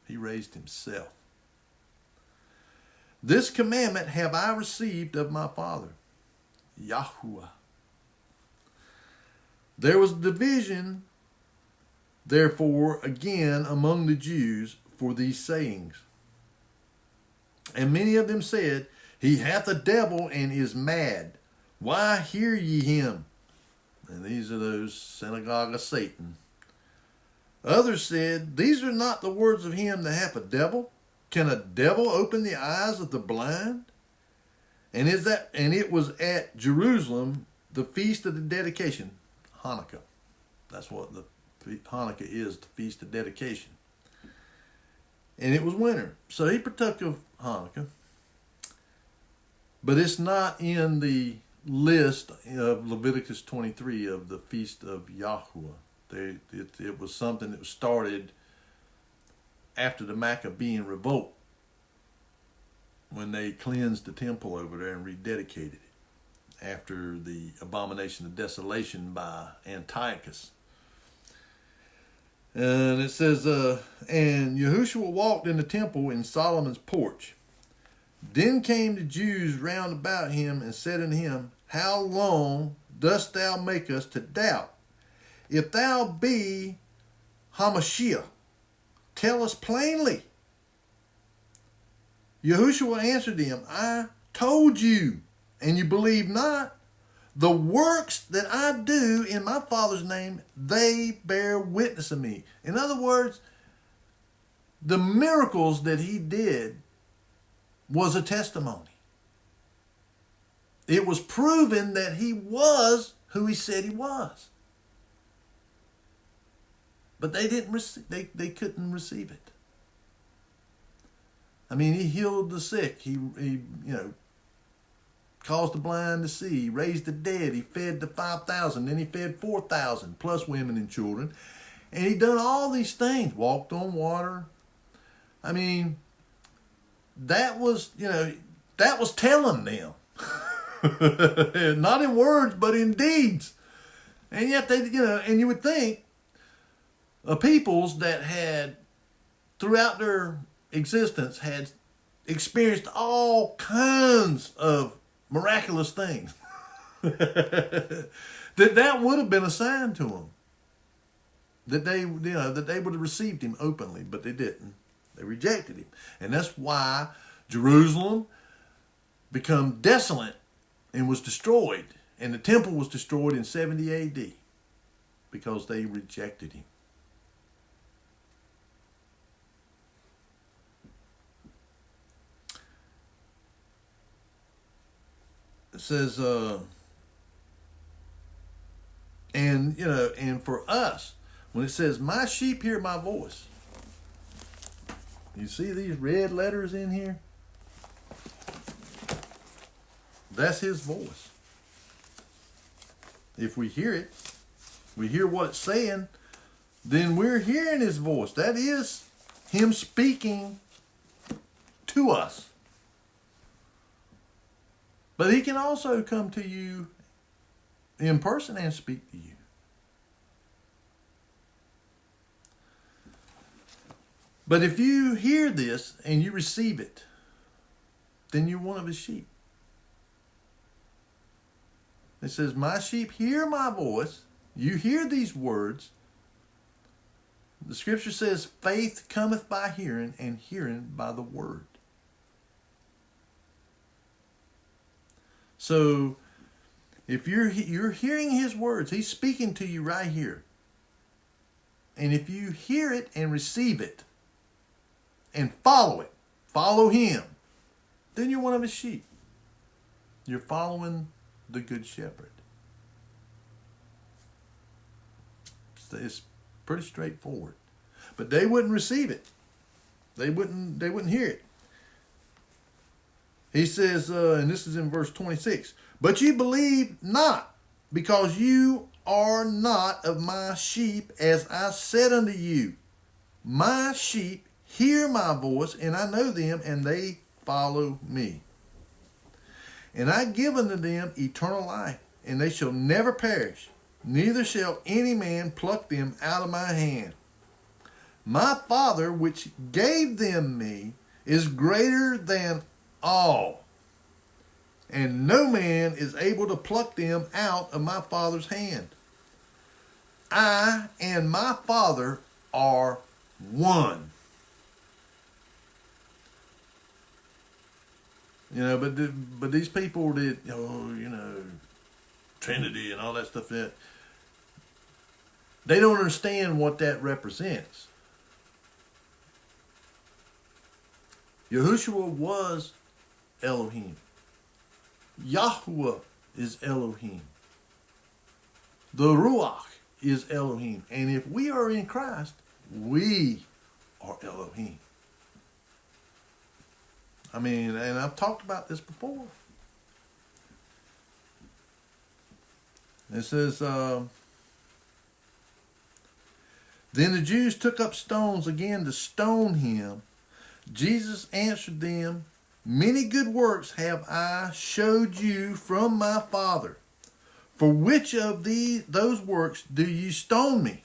He raised himself. This commandment have I received of my Father, Yahuwah. There was division, therefore, again among the Jews for these sayings. And many of them said, he hath a devil and is mad. Why hear ye him? And these are those synagogue of Satan. Others said, these are not the words of him that hath a devil. Can a devil open the eyes of the blind? And it was at Jerusalem, the feast of the dedication, Hanukkah. That's what the Hanukkah is, the feast of dedication. And it was winter. So he partook of Hanukkah. But it's not in the list of Leviticus 23 of the feast of Yahuwah. It was something that was started after the Maccabean revolt, when they cleansed the temple over there and rededicated it after the abomination of desolation by Antiochus. And it says, and Yahushua walked in the temple in Solomon's porch. Then came the Jews round about him and said unto him, how long dost thou make us to doubt? If thou be Hamashiach, tell us plainly. Yahushua answered them, I told you, and you believe not. The works that I do in my Father's name, they bear witness of me. In other words, the miracles that he did was a testimony. It was proven that he was who he said he was. But they didn't they couldn't receive it. I mean, he healed the sick. He caused the blind to see. He raised the dead. He fed the 5,000. Then he fed 4,000 plus women and children. And he done all these things. Walked on water. I mean, that was telling them. Not in words, but in deeds. And yet and you would think peoples that had, throughout their existence, had experienced all kinds of miraculous things, that would have been a sign to them, that they would have received him openly, but they didn't. They rejected him. And that's why Jerusalem became desolate and was destroyed, and the temple was destroyed in 70 AD, because they rejected him. It says, and for us, when it says, my sheep hear my voice, You see these red letters in here? That's his voice. If we hear it, we hear what it's saying, then we're hearing his voice. That is him speaking to us. But he can also come to you in person and speak to you. But if you hear this and you receive it, then you're one of his sheep. It says, my sheep hear my voice. You hear these words. The scripture says, faith cometh by hearing, and hearing by the word. So, if you're hearing his words, he's speaking to you right here. And if you hear it and receive it, and follow him, then you're one of his sheep. You're following the good shepherd. It's pretty straightforward. But they wouldn't receive it. They wouldn't hear it. He says, and this is in verse 26, but you believe not, because you are not of my sheep, as I said unto you. My sheep hear my voice, and I know them, and they follow me. And I give unto them eternal life, and they shall never perish, neither shall any man pluck them out of my hand. My Father, which gave them me, is greater than all, and no man is able to pluck them out of my Father's hand. I and my Father are one. You know, but these people that, Trinity and all that stuff, that they don't understand what that represents. Yahushua was Elohim. Yahuwah is Elohim. The Ruach is Elohim. And if we are in Christ, we are Elohim. I mean, and I've talked about this before. It says, then the Jews took up stones again to stone him. Jesus answered them, many good works have I showed you from my Father. For which of those works do you stone me?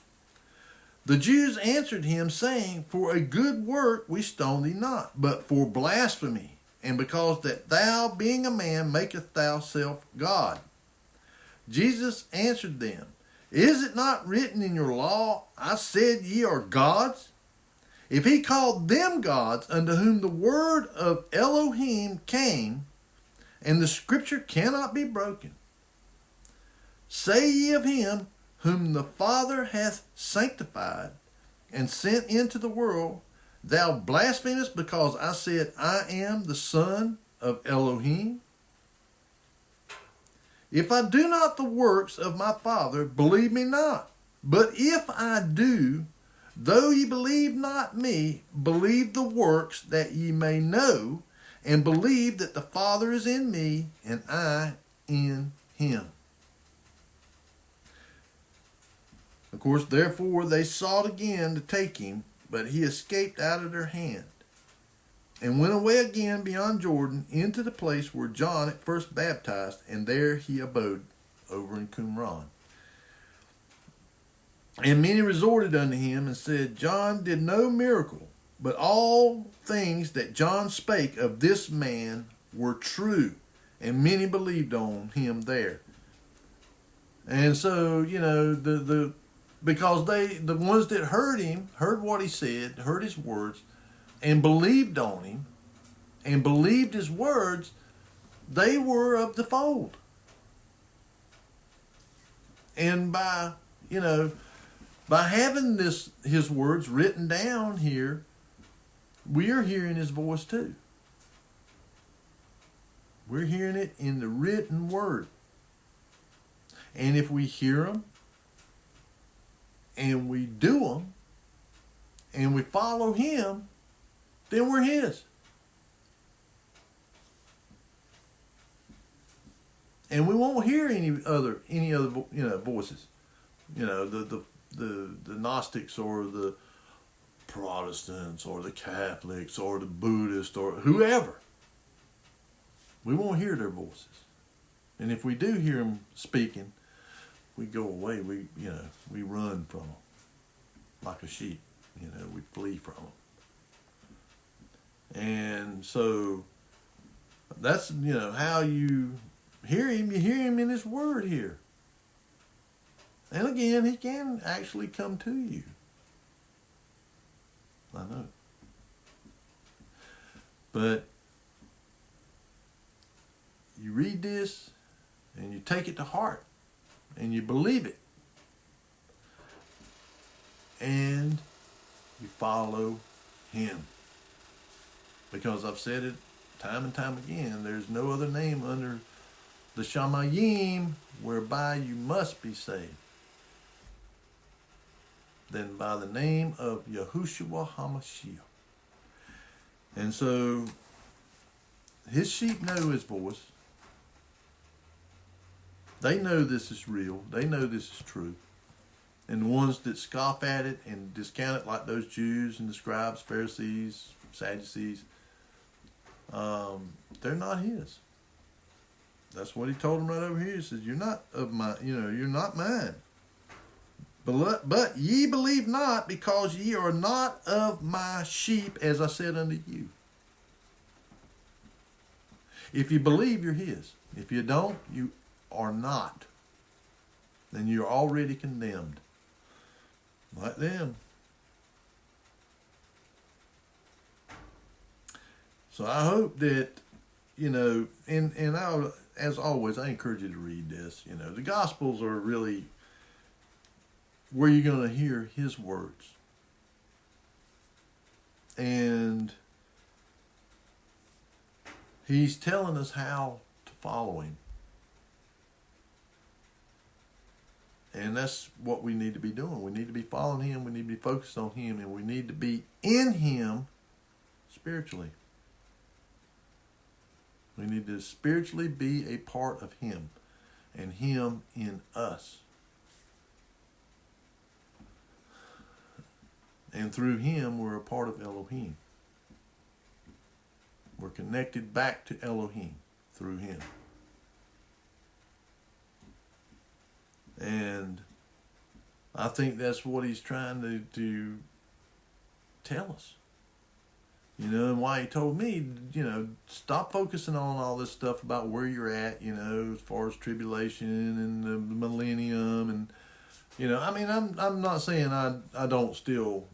The Jews answered him, saying, for a good work we stone thee not, but for blasphemy, and because that thou, being a man, makest thyself God. Jesus answered them, is it not written in your law, I said ye are gods? If he called them gods, unto whom the word of Elohim came, and the scripture cannot be broken, say ye of him whom the Father hath sanctified and sent into the world, thou blasphemest, because I said, I am the Son of Elohim? If I do not the works of my Father, believe me not. But if I do, though ye believe not me, believe the works, that ye may know, and believe that the Father is in me, and I in him. Of course, therefore they sought again to take him, but he escaped out of their hand, and went away again beyond Jordan into the place where John at first baptized, and there he abode over in Qumran. And many resorted unto him and said, John did no miracle, but all things that John spake of this man were true, and many believed on him there. And so, because the ones that heard him, heard what he said, heard his words, and believed on him, and believed his words, they were of the fold. And by having his words written down here, we are hearing his voice too. We're hearing it in the written word. And if we hear them, and we do them, and we follow him, then we're his. And we won't hear any other voices. The Gnostics or the Protestants or the Catholics or the Buddhists or whoever. We won't hear their voices. And if we do hear them speaking, we go away. We run from them like a sheep. We flee from them. And so that's how you hear him. You hear him in his word here. And again, he can actually come to you. I know. But you read this and you take it to heart and you believe it. And you follow him. Because I've said it time and time again, there's no other name under the Shamayim whereby you must be saved than by the name of Yahushua HaMashiach. And so his sheep know his voice. They know this is real. They know this is true. And the ones that scoff at it and discount it, like those Jews and the scribes, Pharisees, Sadducees, they're not his. That's what he told them right over here. He says, "You're not of my, you're not mine. But ye believe not, because ye are not of my sheep, as I said unto you." If you believe, you're his. If you don't, you are not. Then you're already condemned. Like them. So I hope that, and as always, I encourage you to read this. The Gospels are really where you're going to hear his words. And he's telling us how to follow him. And that's what we need to be doing. We need to be following him. We need to be focused on him. And we need to be in him spiritually. We need to spiritually be a part of him and him in us. And through him, we're a part of Elohim. We're connected back to Elohim through him. And I think that's what he's trying to tell us. And why he told me, stop focusing on all this stuff about where you're at, as far as tribulation and the millennium. And, I'm not saying I don't still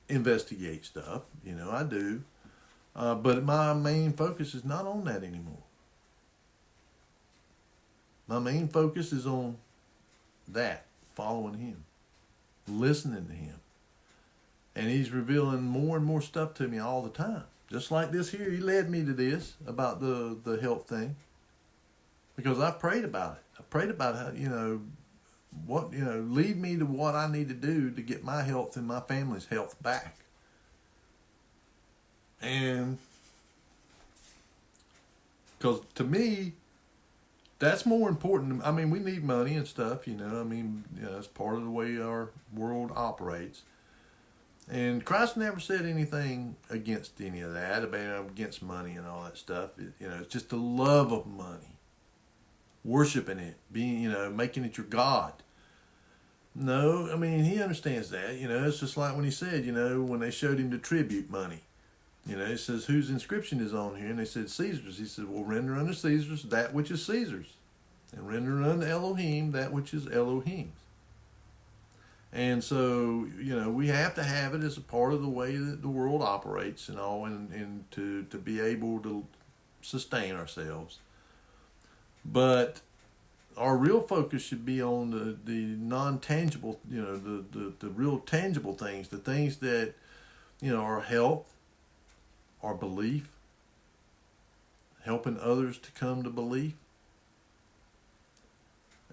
investigate stuff. I do. But my main focus is not on that anymore. My main focus is on that, following him, listening to him. And he's revealing more and more stuff to me all the time. Just like this here, he led me to this about the health thing. Because I prayed about it. I prayed about how, lead me to what I need to do to get my health and my family's health back. And because to me, that's more important. We need money and stuff, that's part of the way our world operates. And Christ never said anything against any of that, against money and all that stuff. It's just the love of money. Worshiping it, being, making it your God. No, he understands that. It's just like when he said, when they showed him the tribute money. It says, whose inscription is on here? And they said, Caesar's. He said, well, render unto Caesar's that which is Caesar's. And render unto Elohim that which is Elohim's. And so, we have to have it as a part of the way that the world operates and all, and to be able to sustain ourselves. But our real focus should be on the non-tangible, the real tangible things, the things that, our health, our belief, helping others to come to belief,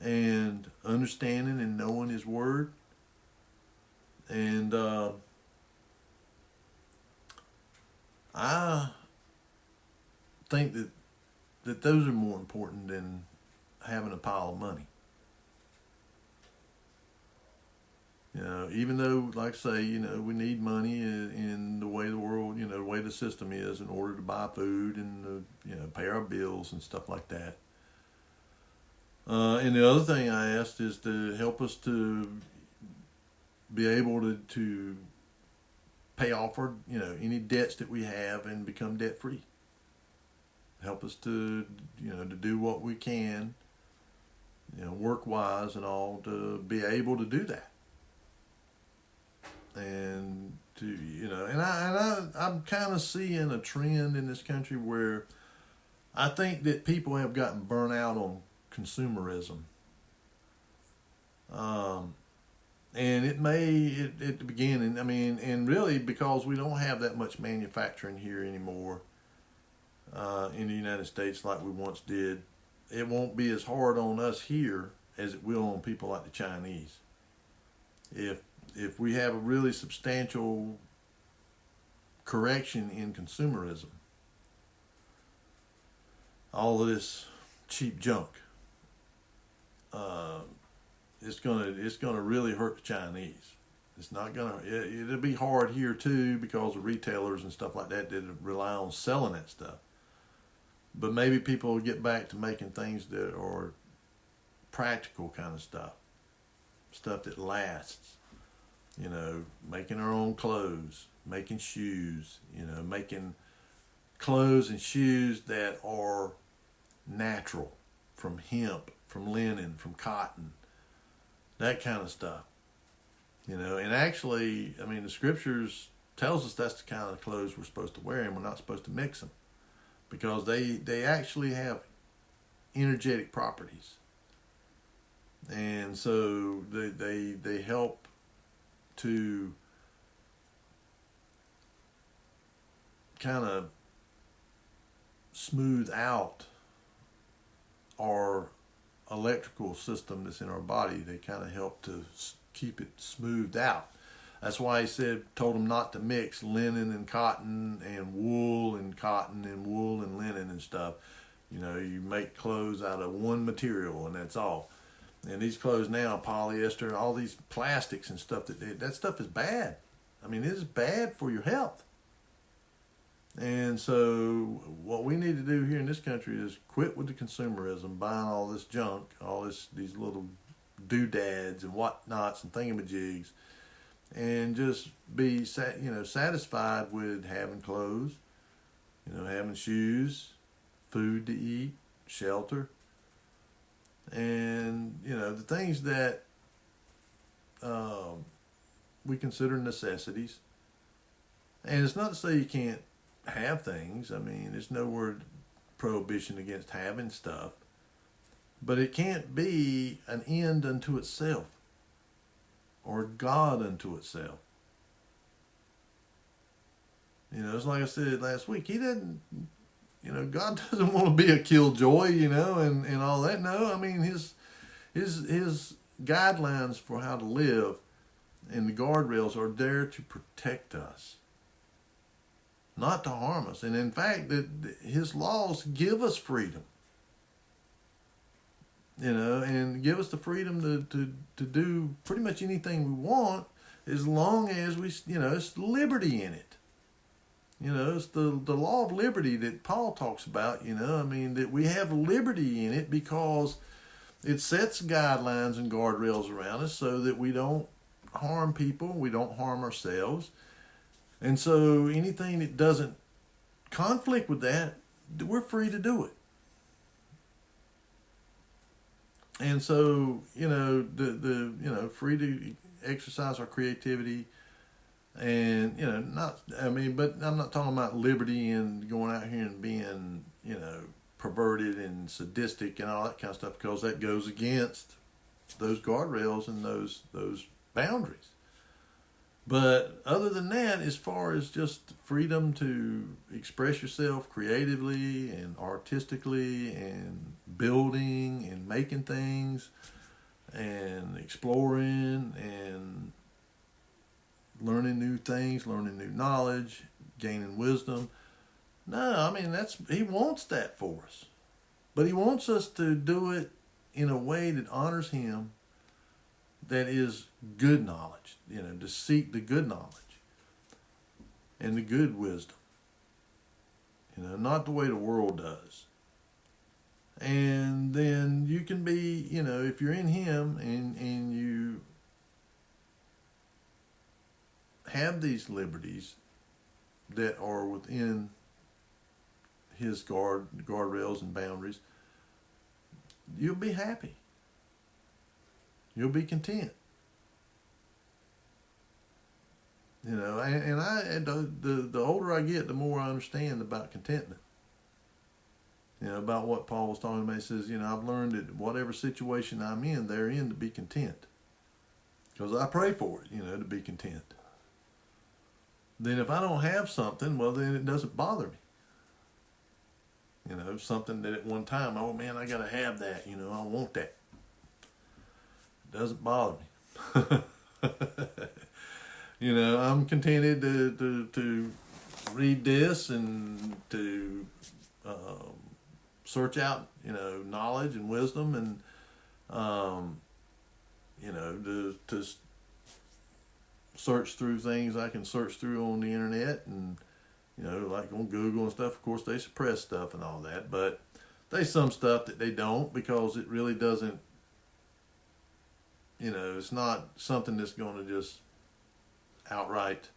and understanding and knowing his word. And I think that those are more important than having a pile of money. Even though, like I say, we need money in the way the world, the way the system is in order to buy food and, pay our bills and stuff like that. And the other thing I asked is to help us to be able to pay off our, any debts that we have and become debt free. Help us to do what we can, work wise and all to be able to do that. And I'm kind of seeing a trend in this country where I think that people have gotten burnt out on consumerism. Um, and it may at the beginning, I mean, and really because we don't have that much manufacturing here anymore in the United States like we once did, it won't be as hard on us here as it will on people like the Chinese. If if we have a really substantial correction in consumerism, all of this cheap junk, uh, it's gonna really hurt the Chinese. It's not gonna. It'll be hard here too because of retailers and stuff like that that rely on selling that stuff. But maybe people will get back to making things that are practical kind of stuff that lasts. Making our own clothes, making shoes. Making clothes and shoes that are natural, from hemp, from linen, from cotton, that kind of stuff. And actually, I mean, the scriptures tells us that's the kind of clothes we're supposed to wear, and we're not supposed to mix them because they actually have energetic properties, and so they help to kind of smooth out our electrical system that's in our body. They kind of help to keep it smoothed out. That's why he told them not to mix linen and cotton and wool and cotton and wool and linen and stuff. You make clothes out of one material and that's all. And these clothes now, polyester, all these plastics and stuff, that stuff is bad. I mean, it is bad for your health. And so what we need to do here in this country is quit with the consumerism, buying all this junk, these little doodads and whatnots and thingamajigs, and just be satisfied with having clothes, having shoes, food to eat, shelter, and the things that we consider necessities. And it's not to say you can't have things. I mean, there's no word prohibition against having stuff, but it can't be an end unto itself or God unto itself. It's like I said last week. He didn't, God doesn't want to be a killjoy, and all that. No, I mean his guidelines for how to live and the guardrails are there to protect us, not to harm us. And in fact, that his laws give us freedom, and give us the freedom to do pretty much anything we want as long as it's liberty in it. It's the law of liberty that Paul talks about, I mean, that we have liberty in it because it sets guidelines and guardrails around us so that we don't harm people, we don't harm ourselves. And so anything that doesn't conflict with that, we're free to do it. And so, free to exercise our creativity and, but I'm not talking about liberty and going out here and being, perverted and sadistic and all that kind of stuff, because that goes against those guardrails and those boundaries. But other than that, as far as just freedom to express yourself creatively and artistically and building and making things and exploring and learning new things, learning new knowledge, gaining wisdom, No, I mean, he wants that for us. But he wants us to do it in a way that honors him, that is good knowledge, to seek the good knowledge and the good wisdom, not the way the world does. And then you can be, if you're in him and you have these liberties that are within his guardrails and boundaries, you'll be happy. You'll be content. And the older I get, the more I understand about contentment. About what Paul was talking about. He says, I've learned that whatever situation I'm in, therein to be content. Because I pray for it, to be content. Then if I don't have something, well, then it doesn't bother me. Something that at one time, oh man, I got to have that. I want that. It doesn't bother me. I'm contented to read this and to search out, knowledge and wisdom, and to search through things I can search through on the internet, and like on Google and stuff. Of course, they suppress stuff and all that, but there's some stuff that they don't, because it really doesn't, it's not something that's going to just outright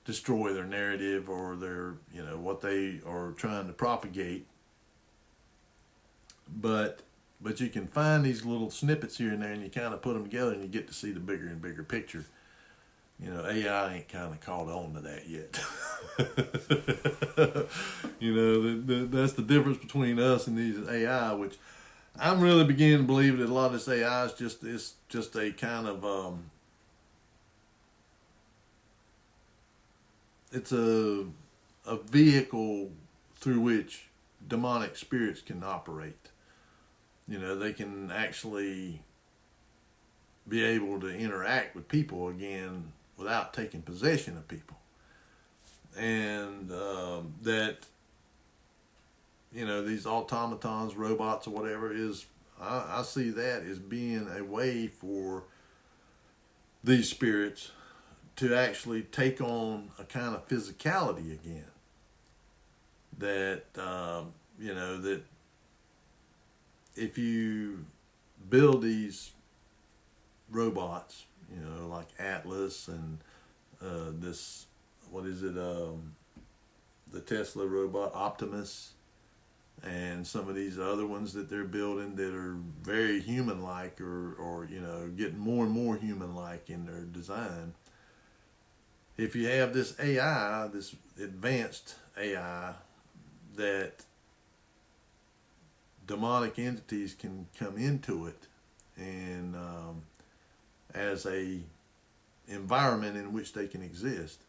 destroy their narrative or their, what they are trying to propagate. But you can find these little snippets here and there, and you kind of put them together, and you get to see the bigger and bigger picture. AI ain't kind of caught on to that yet. That's the difference between us and these AI, which I'm really beginning to believe that a lot of this AI is just a kind of it's a vehicle through which demonic spirits can operate. They can actually be able to interact with people again without taking possession of people. And that, these automatons, robots or whatever, I see that as being a way for these spirits to actually take on a kind of physicality again. That, that if you build these robots, like Atlas and this, what is it, the Tesla robot Optimus, and some of these other ones that they're building that are very human-like, or getting more and more human-like in their design. If you have this AI, this advanced AI, that demonic entities can come into it, and as a environment in which they can exist,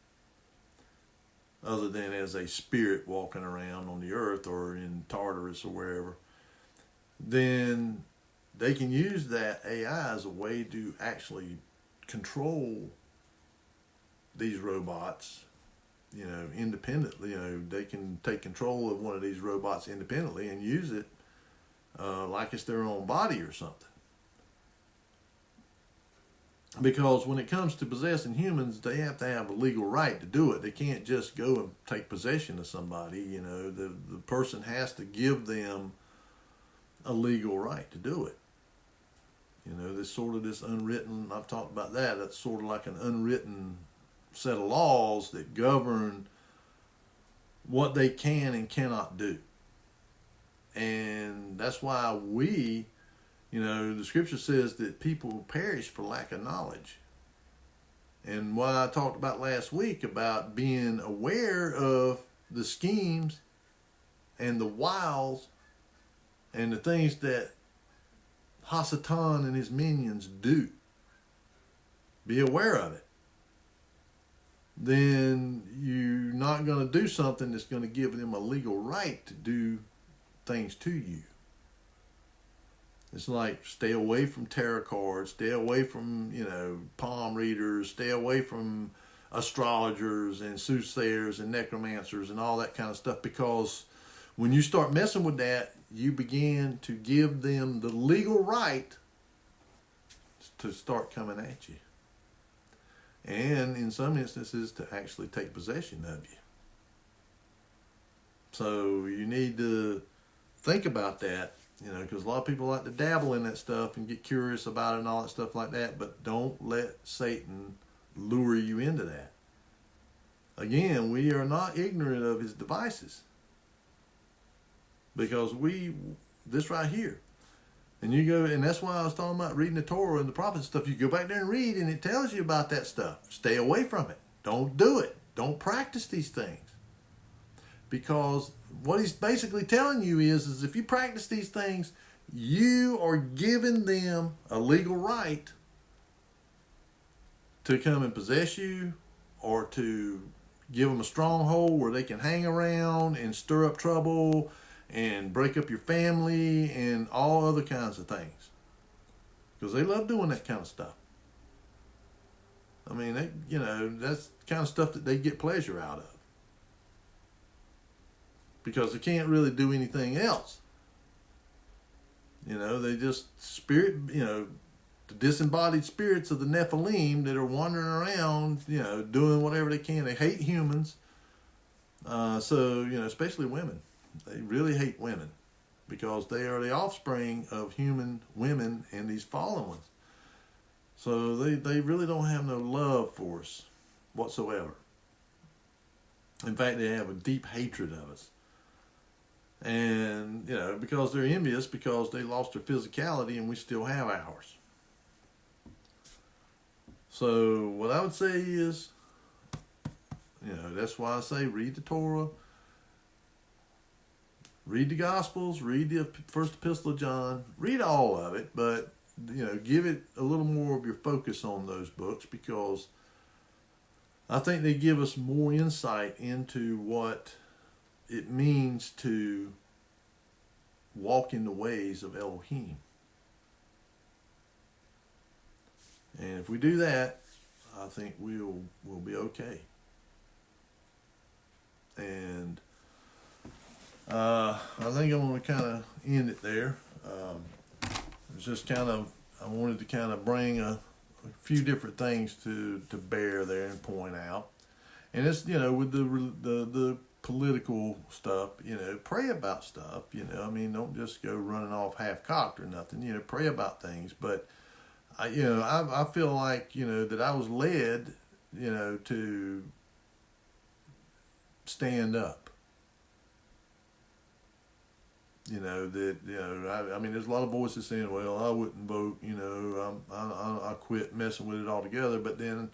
other than as a spirit walking around on the earth or in Tartarus or wherever, then they can use that AI as a way to actually control these robots, independently. They can take control of one of these robots independently and use it like it's their own body or something. Because when it comes to possessing humans, they have to have a legal right to do it. They can't just go and take possession of somebody. The person has to give them a legal right to do it. There's sort of this unwritten, I've talked about that, that's sort of like an unwritten set of laws that govern what they can and cannot do. And that's why we, the scripture says that people perish for lack of knowledge. And what I talked about last week about being aware of the schemes and the wiles and the things that Hasatan and his minions do. Be aware of it. Then you're not going to do something that's going to give them a legal right to do things to you. It's like stay away from tarot cards, stay away from, palm readers, stay away from astrologers and soothsayers and necromancers and all that kind of stuff, because when you start messing with that, you begin to give them the legal right to start coming at you. And in some instances, to actually take possession of you. So you need to think about that, because a lot of people like to dabble in that stuff and get curious about it and all that stuff like that, but don't let Satan lure you into that. Again, we are not ignorant of his devices, because this right here, and that's why I was talking about reading the Torah and the prophets and stuff. You go back there and read, and it tells you about that stuff. Stay away from it. Don't do it. Don't practice these things. Because what he's basically telling you is if you practice these things, you are giving them a legal right to come and possess you, or to give them a stronghold where they can hang around and stir up trouble and break up your family and all other kinds of things. Because they love doing that kind of stuff. I mean, that's the kind of stuff that they get pleasure out of. Because they can't really do anything else. They just the disembodied spirits of the Nephilim that are wandering around, doing whatever they can. They hate humans. So, especially women. They really hate women, because they are the offspring of human women and these fallen ones. So they really don't have no love for us whatsoever. In fact, they have a deep hatred of us. And, because they're envious, because they lost their physicality and we still have ours. So what I would say is, that's why I say read the Torah, read the Gospels, read the first epistle of John, read all of it, but, give it a little more of your focus on those books, because I think they give us more insight into what it means to walk in the ways of Elohim. And if we do that, I think we'll be okay. And I think I'm going to kind of end it there. It's just I wanted to kind of bring a few different things to bear there and point out. And it's, with the political stuff, pray about stuff, don't just go running off half-cocked or nothing, pray about things. But I feel like, that I was led, to stand up. There's a lot of voices saying, well, I wouldn't vote, I quit messing with it altogether. But then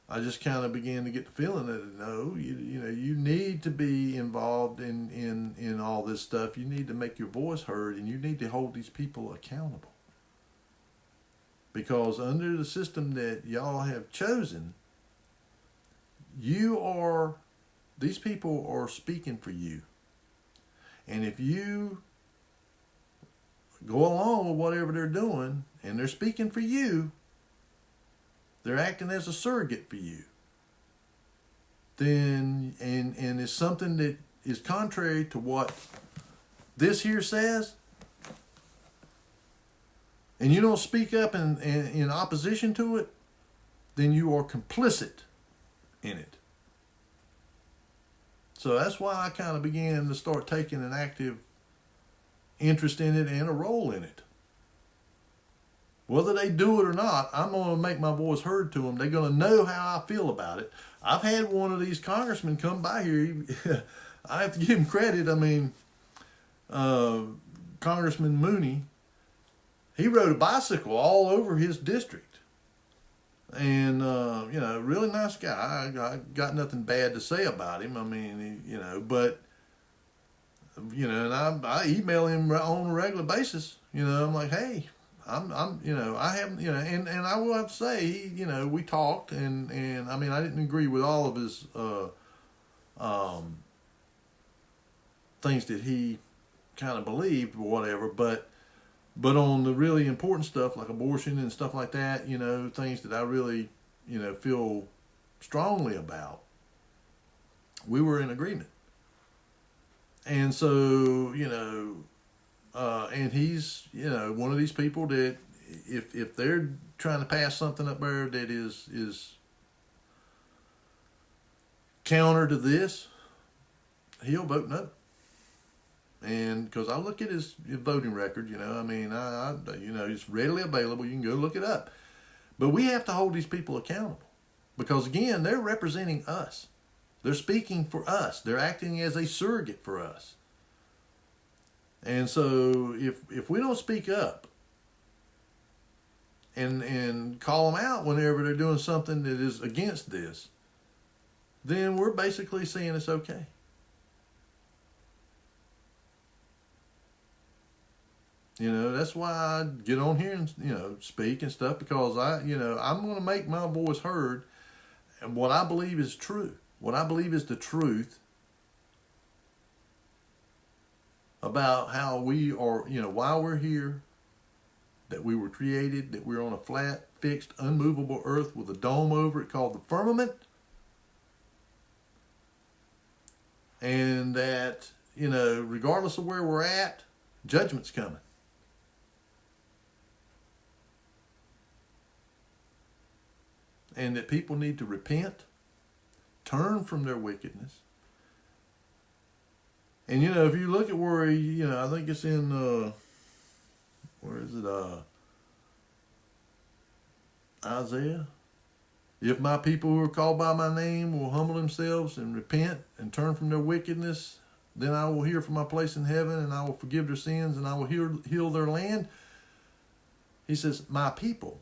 I just kind of began to get the feeling that, no, you need to be involved in all this stuff. You need to make your voice heard, and you need to hold these people accountable. Because under the system that y'all have chosen, these people are speaking for you. And if you go along with whatever they're doing, and they're speaking for you, they're acting as a surrogate for you, then, and it's something that is contrary to what this here says, and you don't speak up in opposition to it, then you are complicit in it. So that's why I kind of began to start taking an active interest in it and a role in it. Whether they do it or not, I'm going to make my voice heard to them. They're going to know how I feel about it. I've had one of these congressmen come by here. I have to give him credit. Congressman Mooney, he rode a bicycle all over his district. And, really nice guy. I got nothing bad to say about him. But, and I email him on a regular basis. I'm like, hey, I haven't, and I will have to say, we talked, and I didn't agree with all of his things that he kind of believed or whatever, but on the really important stuff like abortion and stuff like that, things that I really, feel strongly about, we were in agreement. And so, and he's, one of these people that if they're trying to pass something up there that is counter to this, he'll vote no. And because I look at his voting record, it's readily available. You can go look it up. But we have to hold these people accountable because, again, they're representing us. They're speaking for us. They're acting as a surrogate for us. And so if we don't speak up and call them out whenever they're doing something that is against this, then we're basically saying it's okay. That's why I get on here and, speak and stuff, because I'm going to make my voice heard and what I believe is true. What I believe is the truth about how we are, why we're here, that we were created, that we're on a flat, fixed, unmovable earth with a dome over it called the firmament. And that, regardless of where we're at, judgment's coming. And that people need to repent, turn from their wickedness. And, if you look at where I think it's in, where is it, Isaiah? If my people who are called by my name will humble themselves and repent and turn from their wickedness, then I will hear from my place in heaven, and I will forgive their sins, and I will heal their land. He says, my people.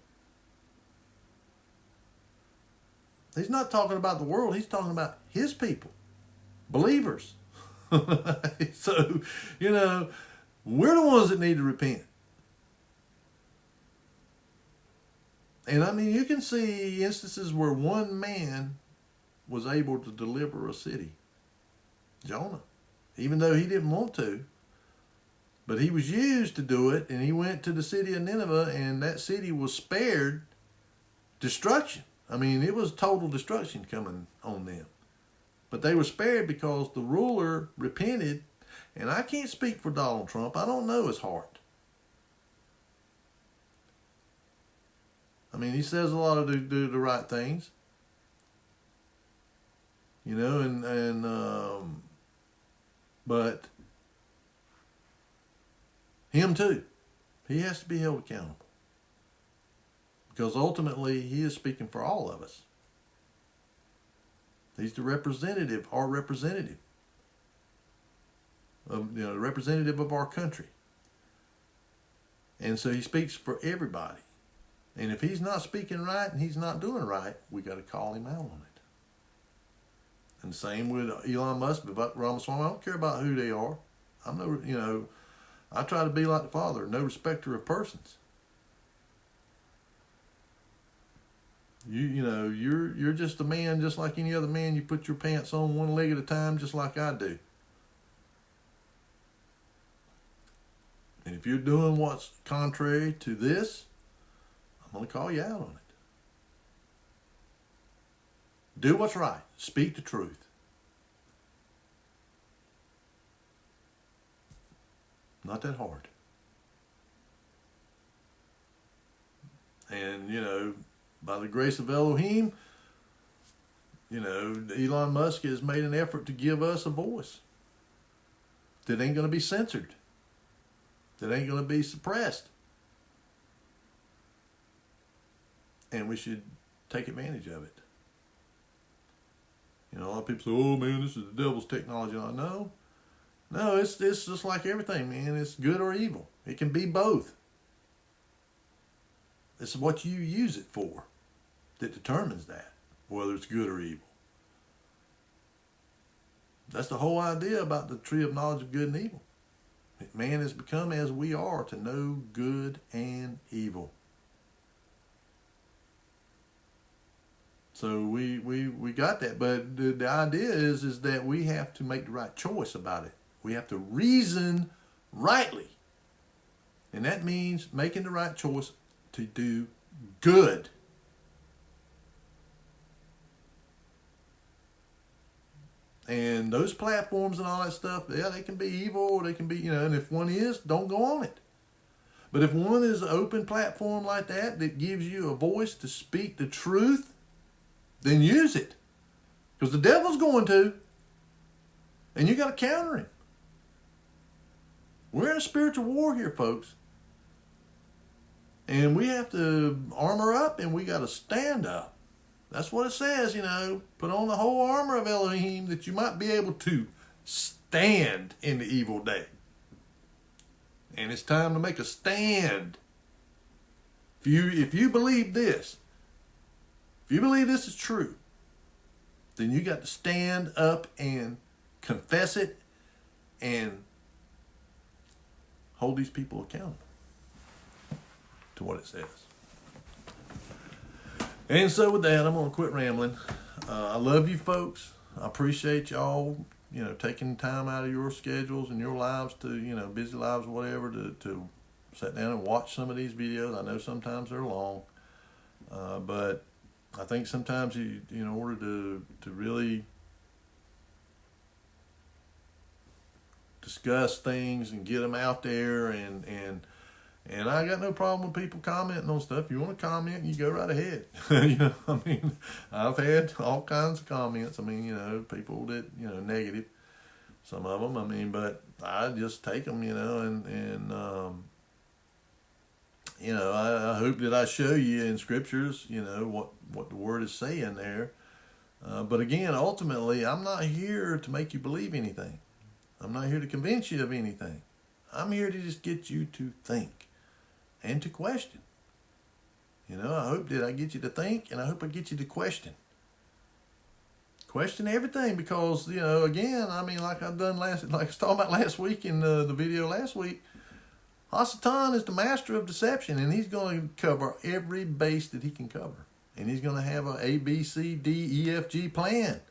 He's not talking about the world. He's talking about his people, believers. So, we're the ones that need to repent. And I mean, you can see instances where one man was able to deliver a city. Jonah. Even though he didn't want to. But he was used to do it, and he went to the city of Nineveh, and that city was spared destruction. I mean, it was total destruction coming on them. But they were spared because the ruler repented. And I can't speak for Donald Trump. I don't know his heart. I mean, he says a lot of do the right things. But him too. He has to be held accountable. Because ultimately, he is speaking for all of us. He's the representative, our representative. The representative of our country. And so he speaks for everybody. And if he's not speaking right and he's not doing right, we got to call him out on it. And same with Elon Musk, Ramaswamy. I don't care about who they are. I try to be like the Father, no respecter of persons. You're just a man just like any other man. You put your pants on one leg at a time just like I do. And if you're doing what's contrary to this, I'm going to call you out on it. Do what's right. Speak the truth. Not that hard. And, by the grace of Elohim, Elon Musk has made an effort to give us a voice that ain't going to be censored, that ain't going to be suppressed. And we should take advantage of it. A lot of people say, oh man, this is the devil's technology. No, it's just like everything, man. It's good or evil. It can be both. It's what you use it for that determines that, whether it's good or evil. That's the whole idea about the tree of knowledge of good and evil. Man has become as we are to know good and evil. So we got that, but the idea is that we have to make the right choice about it. We have to reason rightly. And that means making the right choice to do good. And those platforms and all that stuff, yeah, they can be evil or they can be, and if one is, don't go on it. But if one is an open platform like that gives you a voice to speak the truth, then use it. Because the devil's going to. And you got to counter him. We're in a spiritual war here, folks. And we have to armor up and we got to stand up. That's what it says, Put on the whole armor of Elohim that you might be able to stand in the evil day. And it's time to make a stand. If you believe this, if you believe this is true, then you got to stand up and confess it and hold these people accountable to what it says. And so with that, I'm going to quit rambling. I love you folks. I appreciate y'all, taking time out of your schedules and your lives to, busy lives or whatever, to sit down and watch some of these videos. I know sometimes they're long, but I think sometimes in order to really discuss things and get them out there and I got no problem with people commenting on stuff. You want to comment, you go right ahead. I've had all kinds of comments. People that, negative, some of them. But I just take them, I hope that I show you in scriptures, what the word is saying there. But again, ultimately, I'm not here to make you believe anything. I'm not here to convince you of anything. I'm here to just get you to think and to question. I hope that I get you to think, and I hope I get you to question. Question everything, because, again, like I was talking about last week in the video last week, Hasatan is the master of deception, and he's going to cover every base that he can cover. And he's going to have a A, B, C, D, E, F, G plan.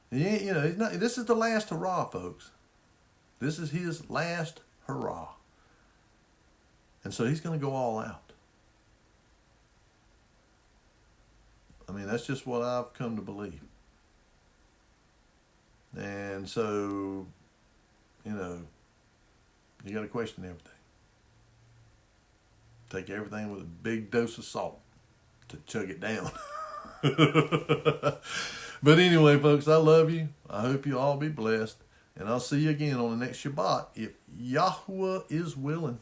He's not. This is the last hurrah, folks. This is his last hurrah. And so he's going to go all out. That's just what I've come to believe. And so, you got to question everything. Take everything with a big dose of salt to chug it down. But anyway, folks, I love you. I hope you all be blessed. And I'll see you again on the next Shabbat if Yahuwah is willing.